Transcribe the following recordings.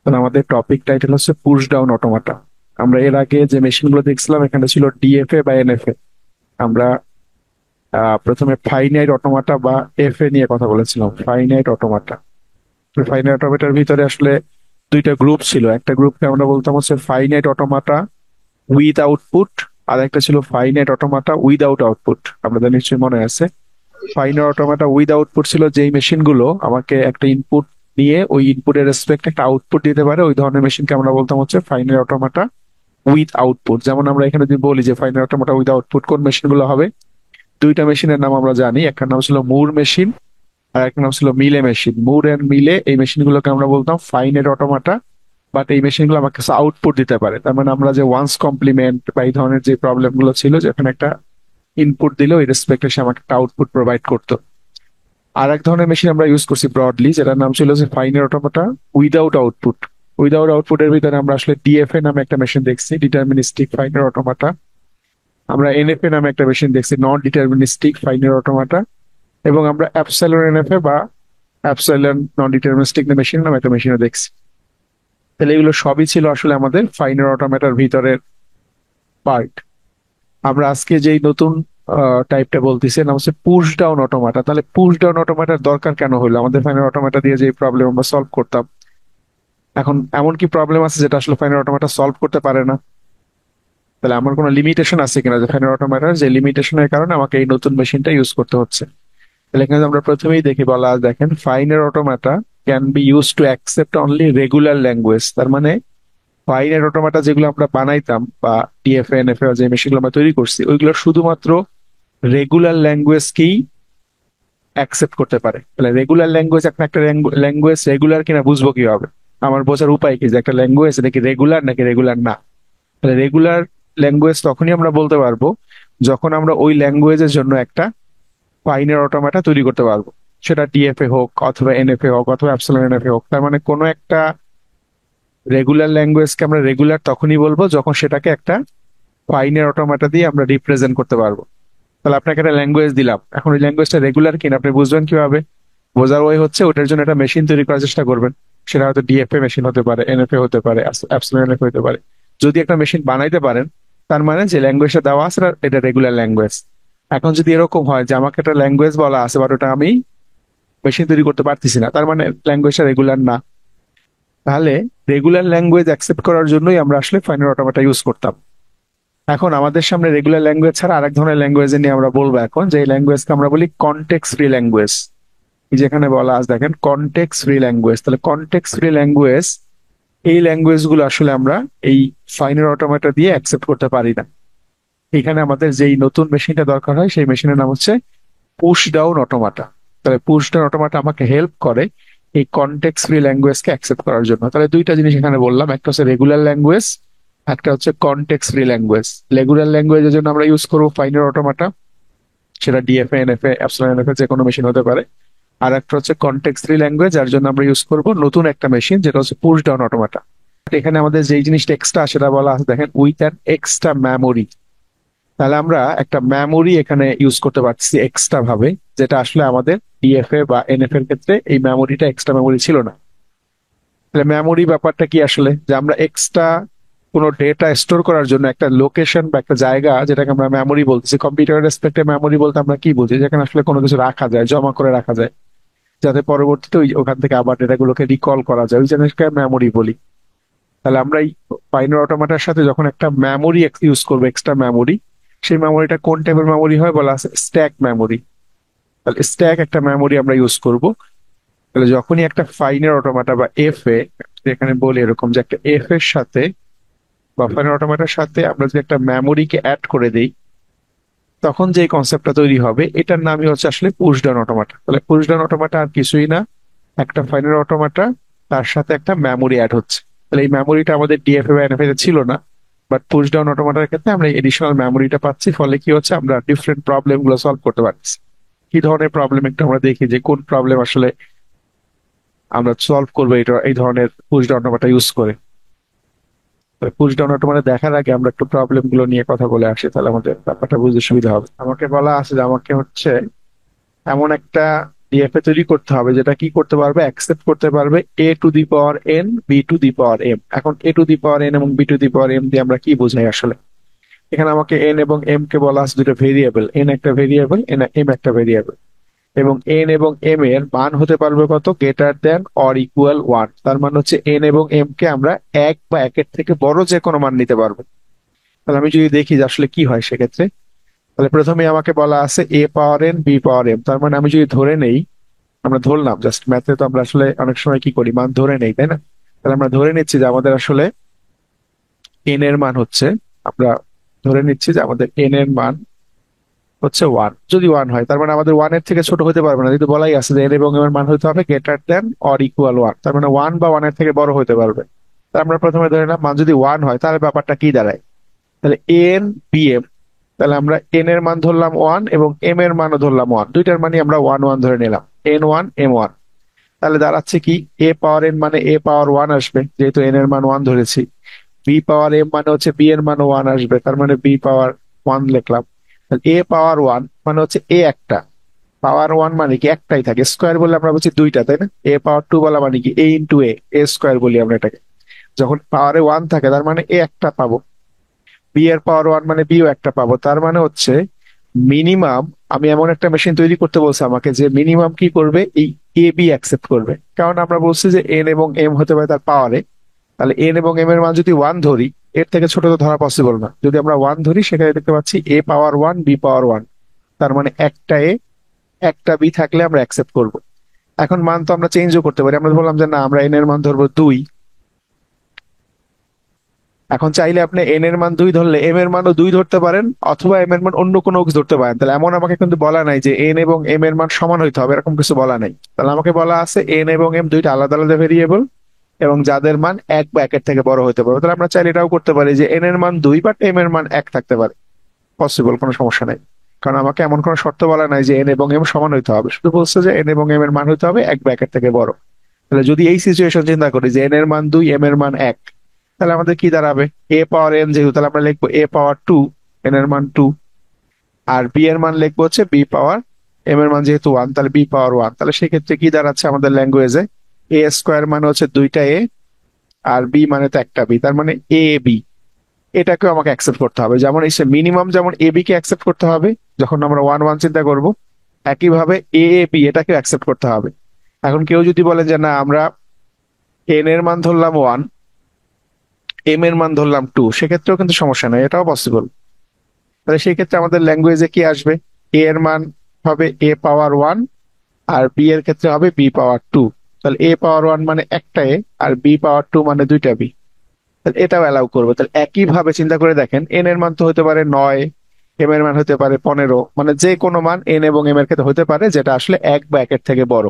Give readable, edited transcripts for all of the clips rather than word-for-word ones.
তাহলে আমাদের topic title হচ্ছে পুশ ডাউন অটোমাটা। আমরা এর আগে যে মেশিনগুলো দেখছিলাম এখানে ছিল ডিএফএ বা এনএফএ। আমরা প্রথমে ফাইনাইট অটোমাটা বা এফএ নিয়ে কথা বলেছিলাম। ফাইনাইট অটোমাটা, ফাইনাইট অটোমেটার ভিতরে আসলে দুইটা গ্রুপ ছিল। একটা গ্রুপকে আমরা বলতাম হচ্ছে ফাইনাইট অটোমাটা উইথ আউটপুট, আর একটা ছিল ফাইনাইট অটোমাটা উইদাউট আউটপুট। আপনাদের নিশ্চয়ই মনে আছে। ফাইনাইট অটোমাটা উইথ আউটপুট ছিল যেই মেশিনগুলো আমাকে একটা ইনপুট নিয়ে ওই ইনপুটের রেসপেক্ট একটা আউটপুট দিতে পারে, ওই ধরনের মেশিনকে আমরা বলতাম হচ্ছে ফাইনাইট অটোমাটা উইথ আউটপুট। যেমন আমরা এখানে যদি বলি যে ফাইনাইট অটোমাটা উইথ আউটপুট কোন মেশিনগুলো হবে, দুইটা মেশিনের নাম আমরা জানি। একটা নাম ছিল মুর মেশিন আর একটা নাম ছিল মিলে মেশিন। মুর এন্ড মিলে এই মেশিনগুলোকে আমরা বলতাম ফাইনাইট অটোমাটা, বাট এই মেশিনগুলো আমাকে আউটপুট দিতে পারে। তার মানে আমরা যে ওয়ান্স কমপ্লিমেন্ট বা এই ধরনের যে প্রবলেম গুলো ছিল, যেখানে একটা ইনপুট দিলে ওই রেসপেক্টে সে আমাকে একটা আউটপুট প্রোভাইড করতো। আর এক ধরনের মেশিন আমরা ইউজ করছি ব্রডলি, যেটার নাম ছিল যে ফাইনাইট অটোমাটা উইদাউট আউটপুট। উইদাউট আউটপুটের ভিতরে আমরা আসলে ডিএফএ নামে একটা মেশিন দেখছি, ডিটারমিনিস্টিক ফাইনাইট অটোমাটা। আমরা এনএফএ নামে একটা মেশিন দেখছি, নন ডিটারমিনিস্টিক ফাইনাইট অটোমাটা। এবং আমরা অ্যাপসাইলন এনএফএ বা অ্যাপসাইলন নন ডিটারমিনিস্টিক মেশিন নামে একটা মেশিনও দেখছি। তাহলে এগুলো সবই ছিল আসলে আমাদের ফাইনাইট অটোমেটার ভিতরের পার্ট। আমরা আজকে যেই নতুন টাইপটা বলতেছি নাম হচ্ছে পুশ ডাউন অটোমাটা। তাহলে পুশ ডাউন অটোমেটার দরকার কেন হলো? আমাদের ফাইনাইট অটোমেটা দিয়ে যে প্রবলেম আমরা সলভ করতাম, এখন এমন কি প্রবলেম আছে যেটা আসলে ফাইনাইট অটোমেটা সলভ করতে পারে না? তাহলে আমার কোনো লিমিটেশন আছে কিনা, যে ফাইনাইট অটোমেটার যে লিমিটেশনের কারণে আমাকে এই নতুন মেশিনটা ইউজ করতে হচ্ছে? তাহলে এখানে আমরা প্রথমেই দেখি বলা আছে, দেখেন finite automata can be use to accept only regular language. তার মানে ফাইনাইট অটোমেটা যেগুলো আমরা বানাইতাম বা ডিএফএ এনএফএ যে মেশিনগুলো আমরা তৈরি করছি, ওইগুলো শুধুমাত্র রেগুলার ল্যাঙ্গুয়েজকেই অ্যাকসেপ্ট করতে পারে। তাহলে রেগুলার ল্যাঙ্গুয়েজ, একটা একটা ল্যাঙ্গুয়েজ রেগুলার কিনা বুঝবো কিভাবে? আমার বোঝার উপায় কি যে একটা ল্যাঙ্গুয়েজ নাকি রেগুলার নাকি রেগুলার না? তাহলে রেগুলার ল্যাঙ্গুয়েজ তখনই আমরা বলতে পারবো যখন আমরা ওই ল্যাঙ্গুয়েজের জন্য একটা ফাইনাইট অটোমেটা তৈরি করতে পারবো। সেটা ডিএফএ হোক অথবা এনএফএ হোক অথবা অ্যাপসিলন এনএফএ হোক। তার মানে কোনো একটা রেগুলার ল্যাঙ্গুয়েজকে আমরা রেগুলার তখনই বলবো যখন সেটাকে একটা ফাইনাইট অটোমেটা দিয়ে আমরা রিপ্রেজেন্ট করতে পারবো। তাহলে আপনাকে একটা ল্যাঙ্গুয়েজ দিলাম, এখন ওই ল্যাঙ্গুয়েজটা রেগুলার কিনা আপনি বুঝবেন কিভাবে? বোঝার ওই হচ্ছে ওটার জন্য একটা মেশিন তৈরি করার চেষ্টা করবেন। সেটা হয়তো ডিএফএ মেশিন হতে পারে, এনএফএ হতে পারে, অ্যাপসিলন এনএফএ হতে পারে। যদি একটা মেশিন বানাইতে পারেন, তার মানে যে ল্যাঙ্গুয়েজটা দেওয়া আছে এটা রেগুলার ল্যাঙ্গুয়েজ। এখন যদি এরকম হয় যে আমাকে একটা ল্যাঙ্গুয়েজ বলা আছে বাট ওটা আমি মেশিন তৈরি করতে পারতেছি না, তার মানে ল্যাঙ্গুয়েজটা রেগুলার না। তাহলে রেগুলার ল্যাঙ্গুয়েজ অ্যাকসেপ্ট করার জন্যই আমরা আসলে ফাইনাইট অটোমেটা ইউজ করতাম। এখন আমাদের সামনে রেগুলার ল্যাঙ্গুয়েজ ছাড়া আরেক ধরনের ল্যাঙ্গুয়েজ নিয়ে আমরা বলবো এখন, যে এই ল্যাঙ্গুয়েজকে আমরা বলি কনটেক্সট ফ্রি ল্যাঙ্গুয়েজ। যেখানে বলা আছে দেখেন কনটেক্সট ফ্রি ল্যাঙ্গুয়েজ। তাহলে কনটেক্সট ফ্রি ল্যাঙ্গুয়েজ, এই ল্যাঙ্গুয়েজ গুলো আসলে আমরা এই ফাইনাইট অটোমেটা দিয়ে অ্যাকসেপ্ট করতে পারি না। এখানে আমাদের যেই নতুন মেশিনটা দরকার হয় সেই মেশিনের নাম হচ্ছে পুশ ডাউন অটোমাটা। তাহলে পুশ ডাউন অটোমাটা আমাকে হেল্প করে এই কনটেক্সট ফ্রি ল্যাঙ্গুয়েজকে অ্যাকসেপ্ট করার জন্য। তাহলে দুইটা জিনিস এখানে বললাম, একটা হচ্ছে রেগুলার ল্যাঙ্গুয়েজ, একটা হচ্ছে কনটেক্সট ফ্রি ল্যাঙ্গুয়েজ। রেগুলার ল্যাঙ্গুয়েজের জন্য আমরা ইউজ করবো ফাইনাইট অটোমাটা, সেটা ডিএফএ এনএফএ অ্যাপসিলন এনএফএ যে কোনো মেশিন হতে পারে। আর একটা হচ্ছে কনটেক্সট ফ্রি ল্যাঙ্গুয়েজ, যার জন্য আমরা ইউজ করবো নতুন একটা মেশিন যেটা হচ্ছে পুশ ডাউন অটোমাটা। এখানে আমাদের যেই জিনিসটা এক্সট্রা সেটা বলা আছে দেখেন উইথ অ্যান এক্সট্রা মেমোরি। তাহলে আমরা একটা মেমোরি এখানে ইউজ করতে পারছি এক্সট্রা ভাবে, যেটা আসলে আমাদের ডিএফএ বা এনএফ এর ক্ষেত্রে এই মেমোরিটা এক্সট্রা মেমোরি ছিল না। তাহলে মেমোরি ব্যাপারটা কি আসলে, যে আমরা এক্সট্রা কোনো ডেটা স্টোর করার জন্য একটা লোকেশন বা একটা জায়গা, যেটাকে আমরা মেমোরি বলতেছি। কম্পিউটার রেসপেক্টে মেমোরি বলতে আমরা কি বুঝি? যেখানে আসলে কোনো কিছু রাখা যায়, জমা করে রাখা যায়, যাতে পরবর্তীতে ওখান থেকে আবার ডেটাগুলোকে রিকল করা যায়, ওই জিনিসকে মেমোরি বলি। তাহলে আমরা এই ফাইনাইট অটোমেটার সাথে যখন একটা মেমোরি ইউজ করবো, এক্সট্রা মেমোরি, সেই মেমোরিটা কোন টাইপের মেমোরি হয় বলা আছে স্ট্যাক মেমোরি। তাহলে স্ট্যাক একটা মেমোরি আমরা ইউজ করব। তাহলে যখনই একটা ফাইনাইট অটোমেটা বা এফ এ, এখানে বলি এরকম যে একটা এফ এর সাথে বা ফাইনাইট অটোমেটার সাথে আমরা যদি একটা মেমোরিকে অ্যাড করে দেই, তখন যে কনসেপ্টটা তৈরি হবে এটার নামই হচ্ছে আসলে পুশ ডাউন অটোমেটা। তাহলে পুশ ডাউন অটোমেটা আর কিছুই না, একটা ফাইনাইট অটোমেটা তার সাথে একটা মেমোরি অ্যাড হচ্ছে। তাহলে এই মেমোরিটা আমাদের ডিএফএ বা এনএফএ ছিল না, বাট পুশ ডাউন অটোমেটার ক্ষেত্রে আমরা এডিশনাল মেমোরিটা পাচ্ছি। ফলে কি হচ্ছে, আমরা ডিফারেন্ট প্রবলেম গুলো সলভ করতে পারছি। কি ধরনের প্রবলেম একটু আমরা দেখি, যে কোন প্রবলেম আসলে আমরা সলভ করবো এটা এই ধরনের পুশ ডাউন অটোমেটা ইউজ করে। পুশ ডাউন অটোমেটা দেখার আগে আমরা একটু প্রবলেম গুলো নিয়ে কথা বলে আসি, তাহলে আমাদের ব্যাপারটা বুঝতে সুবিধা হবে। আমাকে বলা আছে যে আমাকে হচ্ছে এমন একটা ডিএফএ তৈরি করতে হবে যেটা কি করতে পারবে, অ্যাকসেপ্ট করতে পারবে a to the power n, b to the power m. এখন a to the power n এবং b to the power m দিয়ে আমরা কি বোঝাই আসলে? এখানে আমাকে এন এবং এম কে বলা আছে দুটো ভেরিয়েবল, এন একটা ভেরিয়েবল, এম একটা ভেরিয়েবল, এবং এন এবং এম এর মান হতে পারবে কত, greater than or equal one. তার মানে হচ্ছে এন এবং এম কে আমরা এক বা একের থেকে বড় যে কোনো মান নিতে পারবো। তাহলে আমি যদি দেখি যে আসলে কি হয় সেক্ষেত্রে, তাহলে প্রথমে আমাকে বলা আছে এ পাওয়ার এন বি পাওয়ার এম। তার মানে আমি যদি ধরে নেই, আমরা ধরলাম, জাস্ট ম্যাথে তো আমরা আসলে অনেক সময় কি করি, মান ধরে নেই, তাই না? তাহলে আমরা ধরে নিচ্ছি যে আমাদের আসলে এন এর মান হচ্ছে, আমরা ধরে নিচ্ছি যে আমাদের এন এর মান হচ্ছে ওয়ান। যদি ওয়ান হয় তার মানে আমাদের ওয়ান এর থেকে ছোট হতে পারবে না, যেহেতু বলাই আছে যে এন এবং এম এর মান হতে হবে greater than or equal one. তার মানে ওয়ান বা ওয়ান এর থেকে বড় হতে পারবে। তাহলে আমরা প্রথমে ধরে নিলাম মান যদি ওয়ান হয় তাহলে ব্যাপারটা কি দাঁড়ায়, তাহলে এন বি এম। তাহলে আমরা এন এর মান ধরলাম ওয়ান এবং এম এর মানও ধরলাম ওয়ান, দুইটার মানে আমরা ওয়ান ওয়ান ধরে নিলাম, এন ওয়ান এম ওয়ান। তাহলে দাঁড়াচ্ছে কি, এ পাওয়ার এন মানে এ পাওয়ার ওয়ান আসবে, যেহেতু এন এর মান ওয়ান ধরেছি। বি পাওয়ার এম মানে হচ্ছে বি এর মান ওয়ান আসবে, তার মানে বি পাওয়ার ওয়ান লিখলাম। এ পাওয়ার ওয়ান মানে হচ্ছে এ একটা, পাওয়ার ওয়ান মানে কি একটাই থাকে, স্কোয়ার বলে আমরা বলছি দুইটা, তাই না? এ পাওয়ার টু বলা মানে কি এ ইন্টু এ, এ স্কোয়ার বলি আমরা এটাকে। যখন পাওয়ারে ওয়ান থাকে তার মানে এ একটা পাবো, বি এর পাওয়ার ওয়ান মানে বিও একটা পাবো। তার মানে হচ্ছে মিনিমাম, আমি এমন একটা মেশিন তৈরি করতে বলছে আমাকে যে মিনিমাম কি করবে, এই এ বি অ্যাকসেপ্ট করবে। কারণ আমরা বলছি যে এন এবং এম হতে পারে তার পাওয়ারে, তাহলে এন এবং এম এর মান যদি ওয়ান ধরি, এর থেকে ছোট তো ধরা পসিবল না। যদি আমরা ওয়ান ধরি সেখানে দেখতে পাচ্ছি a power one b power one, তার মানে একটা এ একটা বি থাকলে আমরা অ্যাকসেপ্ট করব। এখন মান তো আমরা চেঞ্জও করতে পারি, আমরা বললাম যে না আমরা এন এর মান ধরবো দুই। এখন চাইলে আপনি এন এর মান দুই ধরলে এম এর মানও দুই ধরতে পারেন, অথবা এম এর মান অন্য কোনো কিছু ধরতে পারেন। তাহলে এমন আমাকে কিন্তু বলা নাই যে এন এবং এম এর মান সমান হইতে হবে, এরকম কিছু বলা নাই। তাহলে আমাকে বলা আছে এন এবং এম দুইটা আলাদা আলাদা ভেরিয়েবল এবং যাদের মান এক বা একের থেকে বড় হতে পারে। তাহলে আমরা চাইলে এটাও করতে পারি যে এন এর মান দুই বাট এম এর মান এক থাকতে পারে, পসিবল, কোনো সমস্যা নাই। কারণ আমাকে এমন কোনো শর্ত বলা নাই যে এন এবং এম সমান হইতে হবে, শুধু বলছে যে এন এবং এম এর মান হইতে হবে এক বা একের থেকে বড়। তাহলে যদি এই সিচুয়েশন চিন্তা করি যে এন এর মান দুই এম এর মান এক, তাহলে আমাদের কি দাঁড়াবে, এ পাওয়ার এন যেহেতু, তাহলে আমরা লিখবো এ পাওয়ার টু, এন এর মান টু। আর বি এর মান লিখবো হচ্ছে বি পাওয়ার, এম এর মান যেহেতু ওয়ান তাহলে বি পাওয়ার ওয়ান। তাহলে সেক্ষেত্রে কি দাঁড়াচ্ছে আমাদের ল্যাঙ্গুয়েজে, এ স্কোয়ার মানে হচ্ছে দুইটা এ, আর বি মানে তো একটা বি, তার মানে এ বি। এটাকেও আমাকে অ্যাকসেপ্ট করতে হবে, যেমন এসে মিনিমাম যেমন এ বি কে অ্যাকসেপ্ট করতে হবে যখন আমরা ওয়ান ওয়ান চিন্তা করব, একইভাবে এ বি এটাকে অ্যাকসেপ্ট করতে হবে। এখন কেউ যদি বলে যে না আমরা এন এর মান ধরলাম ওয়ান, এম এর মান ধরলাম টু, সেক্ষেত্রেও কিন্তু সমস্যা নেই, এটাও পসিবল। তাহলে সেই ক্ষেত্রে আমাদের ল্যাঙ্গুয়েজে কি আসবে, এ এর মান হবে এ পাওয়ার ওয়ান, আর বি এর ক্ষেত্রে হবে বি পাওয়ার টু। তাহলে এ পাওয়ার ওয়ান মানে একটা এ, আর বি পাওয়ার টু মানে দুইটা বি। তাহলে এটাও অ্যালাউ করবো। তাহলে একইভাবে চিন্তা করে দেখেন, এন এর মান তো হতে পারে নয়, এম এর মান হতে পারে 15, মানে যে কোনো মান এন এবং এম এর ক্ষেত্রে হতে পারে যেটা আসলে এক বা একের থেকে বড়।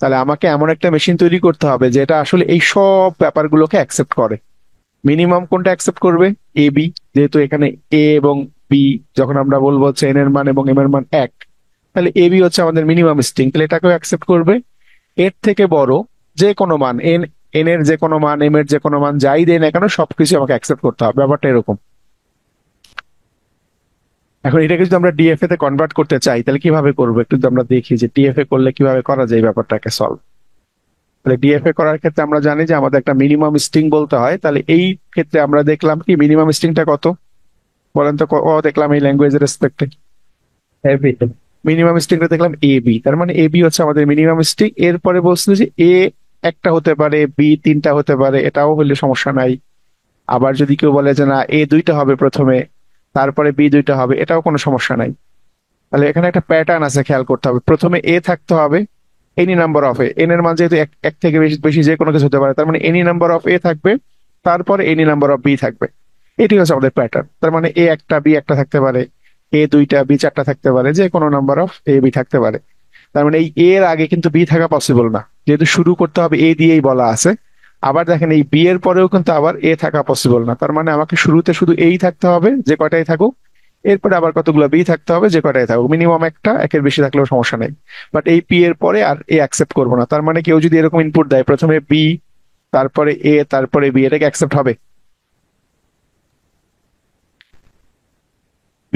তাহলে আমাকে এমন একটা মেশিন তৈরি করতে হবে যেটা আসলে এই সব ব্যাপারগুলোকে অ্যাকসেপ্ট করে। মিনিমাম কোনটা অ্যাকসেপ্ট করবে, এ বি, যেহেতু এখানে এ এবং বি, যখন আমরা বলবো হচ্ছে এন এর মান এবং এম এর মান এক, তাহলে এ বি হচ্ছে আমাদের মিনিমাম স্ট্রিং, তাহলে এটাকেও অ্যাকসেপ্ট করবে। এর থেকে বড় যে কোনো মান, এন, এন এর যে কোনো মান, এম এর যে কোনো মান, যাই দেয় না কেন সবকিছু আমাকে অ্যাকসেপ্ট করতে হবে, ব্যাপারটা এরকম। এখন এটাকে যদি আমরা ডিএফএ তে কনভার্ট করতে চাই তাহলে কিভাবে করবো, একটু যদি আমরা দেখি যে ডিএফএ করলে কিভাবে করা যায় এই ব্যাপারটাকে সলভ। তাহলে ডিএফএ করার ক্ষেত্রে আমরা জানি যে আমাদের একটা মিনিমাম স্ট্রিং বলতে হয়। তাহলে এই ক্ষেত্রে আমরা দেখলাম কি মিনিমাম স্ট্রিংটা কত, বলেন তো, দেখলাম এই ল্যাঙ্গুয়েজের রেসপেক্টে এবি। মিনিমাম স্ট্রিংটা দেখলাম এ বি, তার মানে এ বি হচ্ছে আমাদের মিনিমাম স্ট্রিং। এরপরে বলছিল যে এ একটা হতে পারে, বি তিনটা হতে পারে, এটাও হলে সমস্যা নাই। আবার যদি কেউ বলে যে না এ দুইটা হবে প্রথমে, তারপরে বি দুইটা হবে, এটাও কোনো সমস্যা নাই। তাহলে এখানে একটা প্যাটার্ন আছে, খেয়াল করতে হবে। প্রথমে এ থাকতে হবে any number of A, N এর মান যেহেতু এক এক থেকে বেশি বেশি যে কোনো কিছু হতে পারে, তার মানে এনি নাম্বার অফ এ থাকবে, তারপরে এনি নাম্বার অফ বি থাকবে। এটি হচ্ছে আমাদের প্যাটার্ন। তার মানে এ একটা বি একটা থাকতে পারে, এ দুইটা বি চারটা থাকতে পারে, যে কোনো নাম্বার অফ এ বি থাকতে পারে। তার মানে এই এর আগে কিন্তু বি থাকা পসিবল না, যেহেতু শুরু করতে হবে এ দিয়েই বলা আছে। আবার দেখেন এই বি এর পরেও কিন্তু আবার এ থাকা পসিবল না, তার মানে আমাকে শুরুতে শুধু এই থাকতে হবে যে কয়টাই থাকুক, এরপরে আবার কতগুলো বি থাকতে হবে যে কয়টাই থাকুক, মিনিমাম একটা, একের বেশি থাকলেও সমস্যা নেই। বাট এই পি এর পরে আর এ অ্যাকসেপ্ট করবো না। তার মানে কেউ যদি এরকম ইনপুট দেয় প্রথমে বি তারপরে এ তারপরে বি, এটাকে অ্যাকসেপ্ট হবে?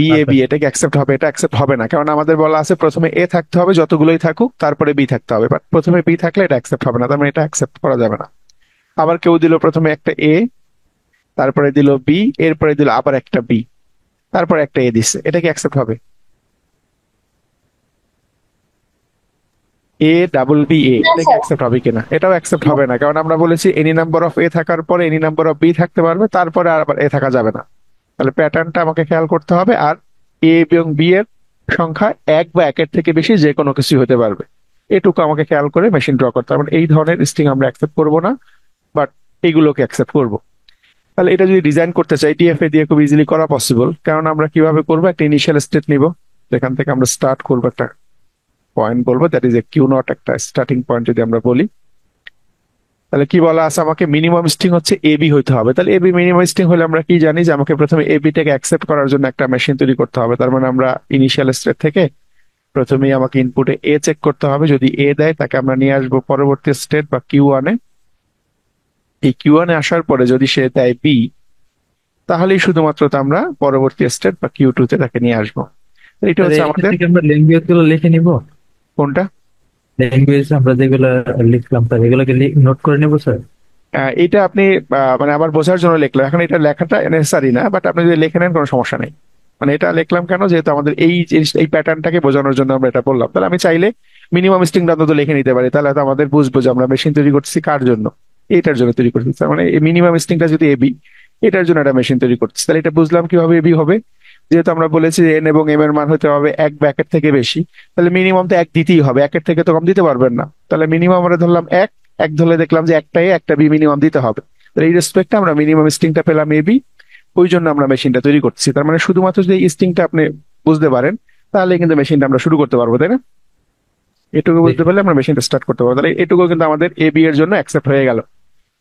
বি এ আচ্ছা বি, এটা কি অ্যাকসেপ্ট হবে? এটা অ্যাকসেপ্ট হবে না, কারণ আমাদের বলা আছে প্রথমে এ থাকতে হবে, যতগুলোই থাকুক, তারপরে বি থাকতে হবে, বাট প্রথমে বি থাকলে এটা অ্যাকসেপ্ট হবে না, তার মানে এটা অ্যাকসেপ্ট করা যাবে না। আবার কেউ দিল প্রথমে একটা এ, তারপরে দিল বি, এরপরে দিল আবার একটা বি, তারপরে একটা এ দিচ্ছে, এটা কি অ্যাকসেপ্ট হবে? এ ডাবল বি এ, না এটা কি স্যার। অ্যাকসেপ্ট হবে কিনা? এটাও অ্যাকসেপ্ট হবে না, কারণ আমরা বলেছি এনি নাম্বার অফ এ থাকার পরে এনি নাম্বার অফ বি থাকতে পারবে, তারপরে আর আবার এ থাকা যাবে না। তাহলে প্যাটার্নটা আমাকে খেয়াল করতে হবে। আর এ এবং বি এর সংখ্যা এক বা একের থেকে বেশি যে কোনো কিছু হতে পারবে, এটুকু আমাকে খেয়াল করে মেশিন ড্র করতে হবে। মানে এই ধরনের স্ট্রিং আমরা অ্যাকসেপ্ট করবো না, বাট এইগুলোকে অ্যাকসেপ্ট করবো। তাহলে এটা যদি ডিজাইন করতে চাই ডিএফএ দিয়ে খুব ইজিলি করা পসিবল। কারণ আমরা কিভাবে করবো, একটা ইনিশিয়াল স্টেট নিব, যেখান থেকে আমরা স্টার্ট করবো, একটা পয়েন্ট বলবো, that is a q naught, একটা স্টার্টিং পয়েন্ট যদি আমরা বলি। তাহলে কি বলা আছে, আমাকে মিনিমাম স্ট্রিং হচ্ছে এবি হইতে হবে। তাহলে এবি মিনিমাম স্ট্রিং হলে আমরা কি জানি যে আমাকে প্রথমে এবিটাকে অ্যাকসেপ্ট করার জন্য একটা মেশিন তৈরি করতে হবে। তার মানে আমরা ইনিশিয়াল স্টেট থেকে প্রথমেই আমাকে ইনপুটে এ চেক করতে হবে, যদি এ দেয় তাকে আমরা নিয়ে আসবো পরবর্তী স্টেট বা কিউ ওয়ানে। এই কিউ ওয়ানে আসার পরে যদি সে দেয় বি, তাহলেই শুধুমাত্র তো আমরা পরবর্তী স্টেট বা কিউ টু তে তাকে নিয়ে আসবো। তো এটা স্যার, হচ্ছে এখান আমাদের থেকে আমরা ল্যাঙ্গুয়েজ গুলো লিখে নিব। কোনটা। ল্যাঙ্গুয়েজ আমরা যেগুলো লিখলাম স্যার, এগুলোকে নোট করে নেবো স্যার। এটা আপনি মানে আবার বোঝার জন্য লিখলাম, এখন এটা লেখাটা নেসেসারি না, বাট আপনি যদি লিখে নেন কোনো সমস্যা নেই। মানে এটা লিখলাম কেন, যেহেতু আমাদের এই জিনিস এই প্যাটার্নটাকে বোঝানোর জন্য আমরা এটা বললাম। তাহলে আমি চাইলে মিনিমাম স্ট্রিংটা অন্তত লিখে নিতে পারি, তাহলে হয়তো আমাদের বুঝবো যে আমরা মেশিন তৈরি করতেছি কার জন্য, এইটার জন্য তৈরি করতেছি। তার মানে এই মিনিমাম স্ট্রিংটা যদি এবি, এটার জন্য একটা মেশিন তৈরি করতেছি। তাহলে এটা বুঝলাম কিভাবে এবি হবে, যেহেতু আমরা বলেছি এন এবং এম এর মান হতে হবে এক বা একের থেকে বেশি। তাহলে মিনিমাম তো এক দিতেই হবে, একের থেকে তো কম দিতে পারবেন না। তাহলে মিনিমাম আমরা ধরলাম এক, এক ধরলে দেখলাম যে একটা এ একটা বি মিনিমাম দিতে হবে। তাহলে এই রেসপেক্টে আমরা মিনিমাম স্ট্রিংটা পেলাম এবি, ওই জন্য আমরা মেশিনটা তৈরি করতেছি। তার মানে শুধুমাত্র যদি এই স্ট্রিংটা আপনি বুঝতে পারেন, তাহলে কিন্তু মেশিনটা আমরা শুরু করতে পারবো, তাই না? এটুকু জি। বুঝতে পারলে আমরা মেশিনটা স্টার্ট করতে পারবো। তাহলে এটুকু কিন্তু আমাদের এবি এর জন্য অ্যাকসেপ্ট হয়ে গেল।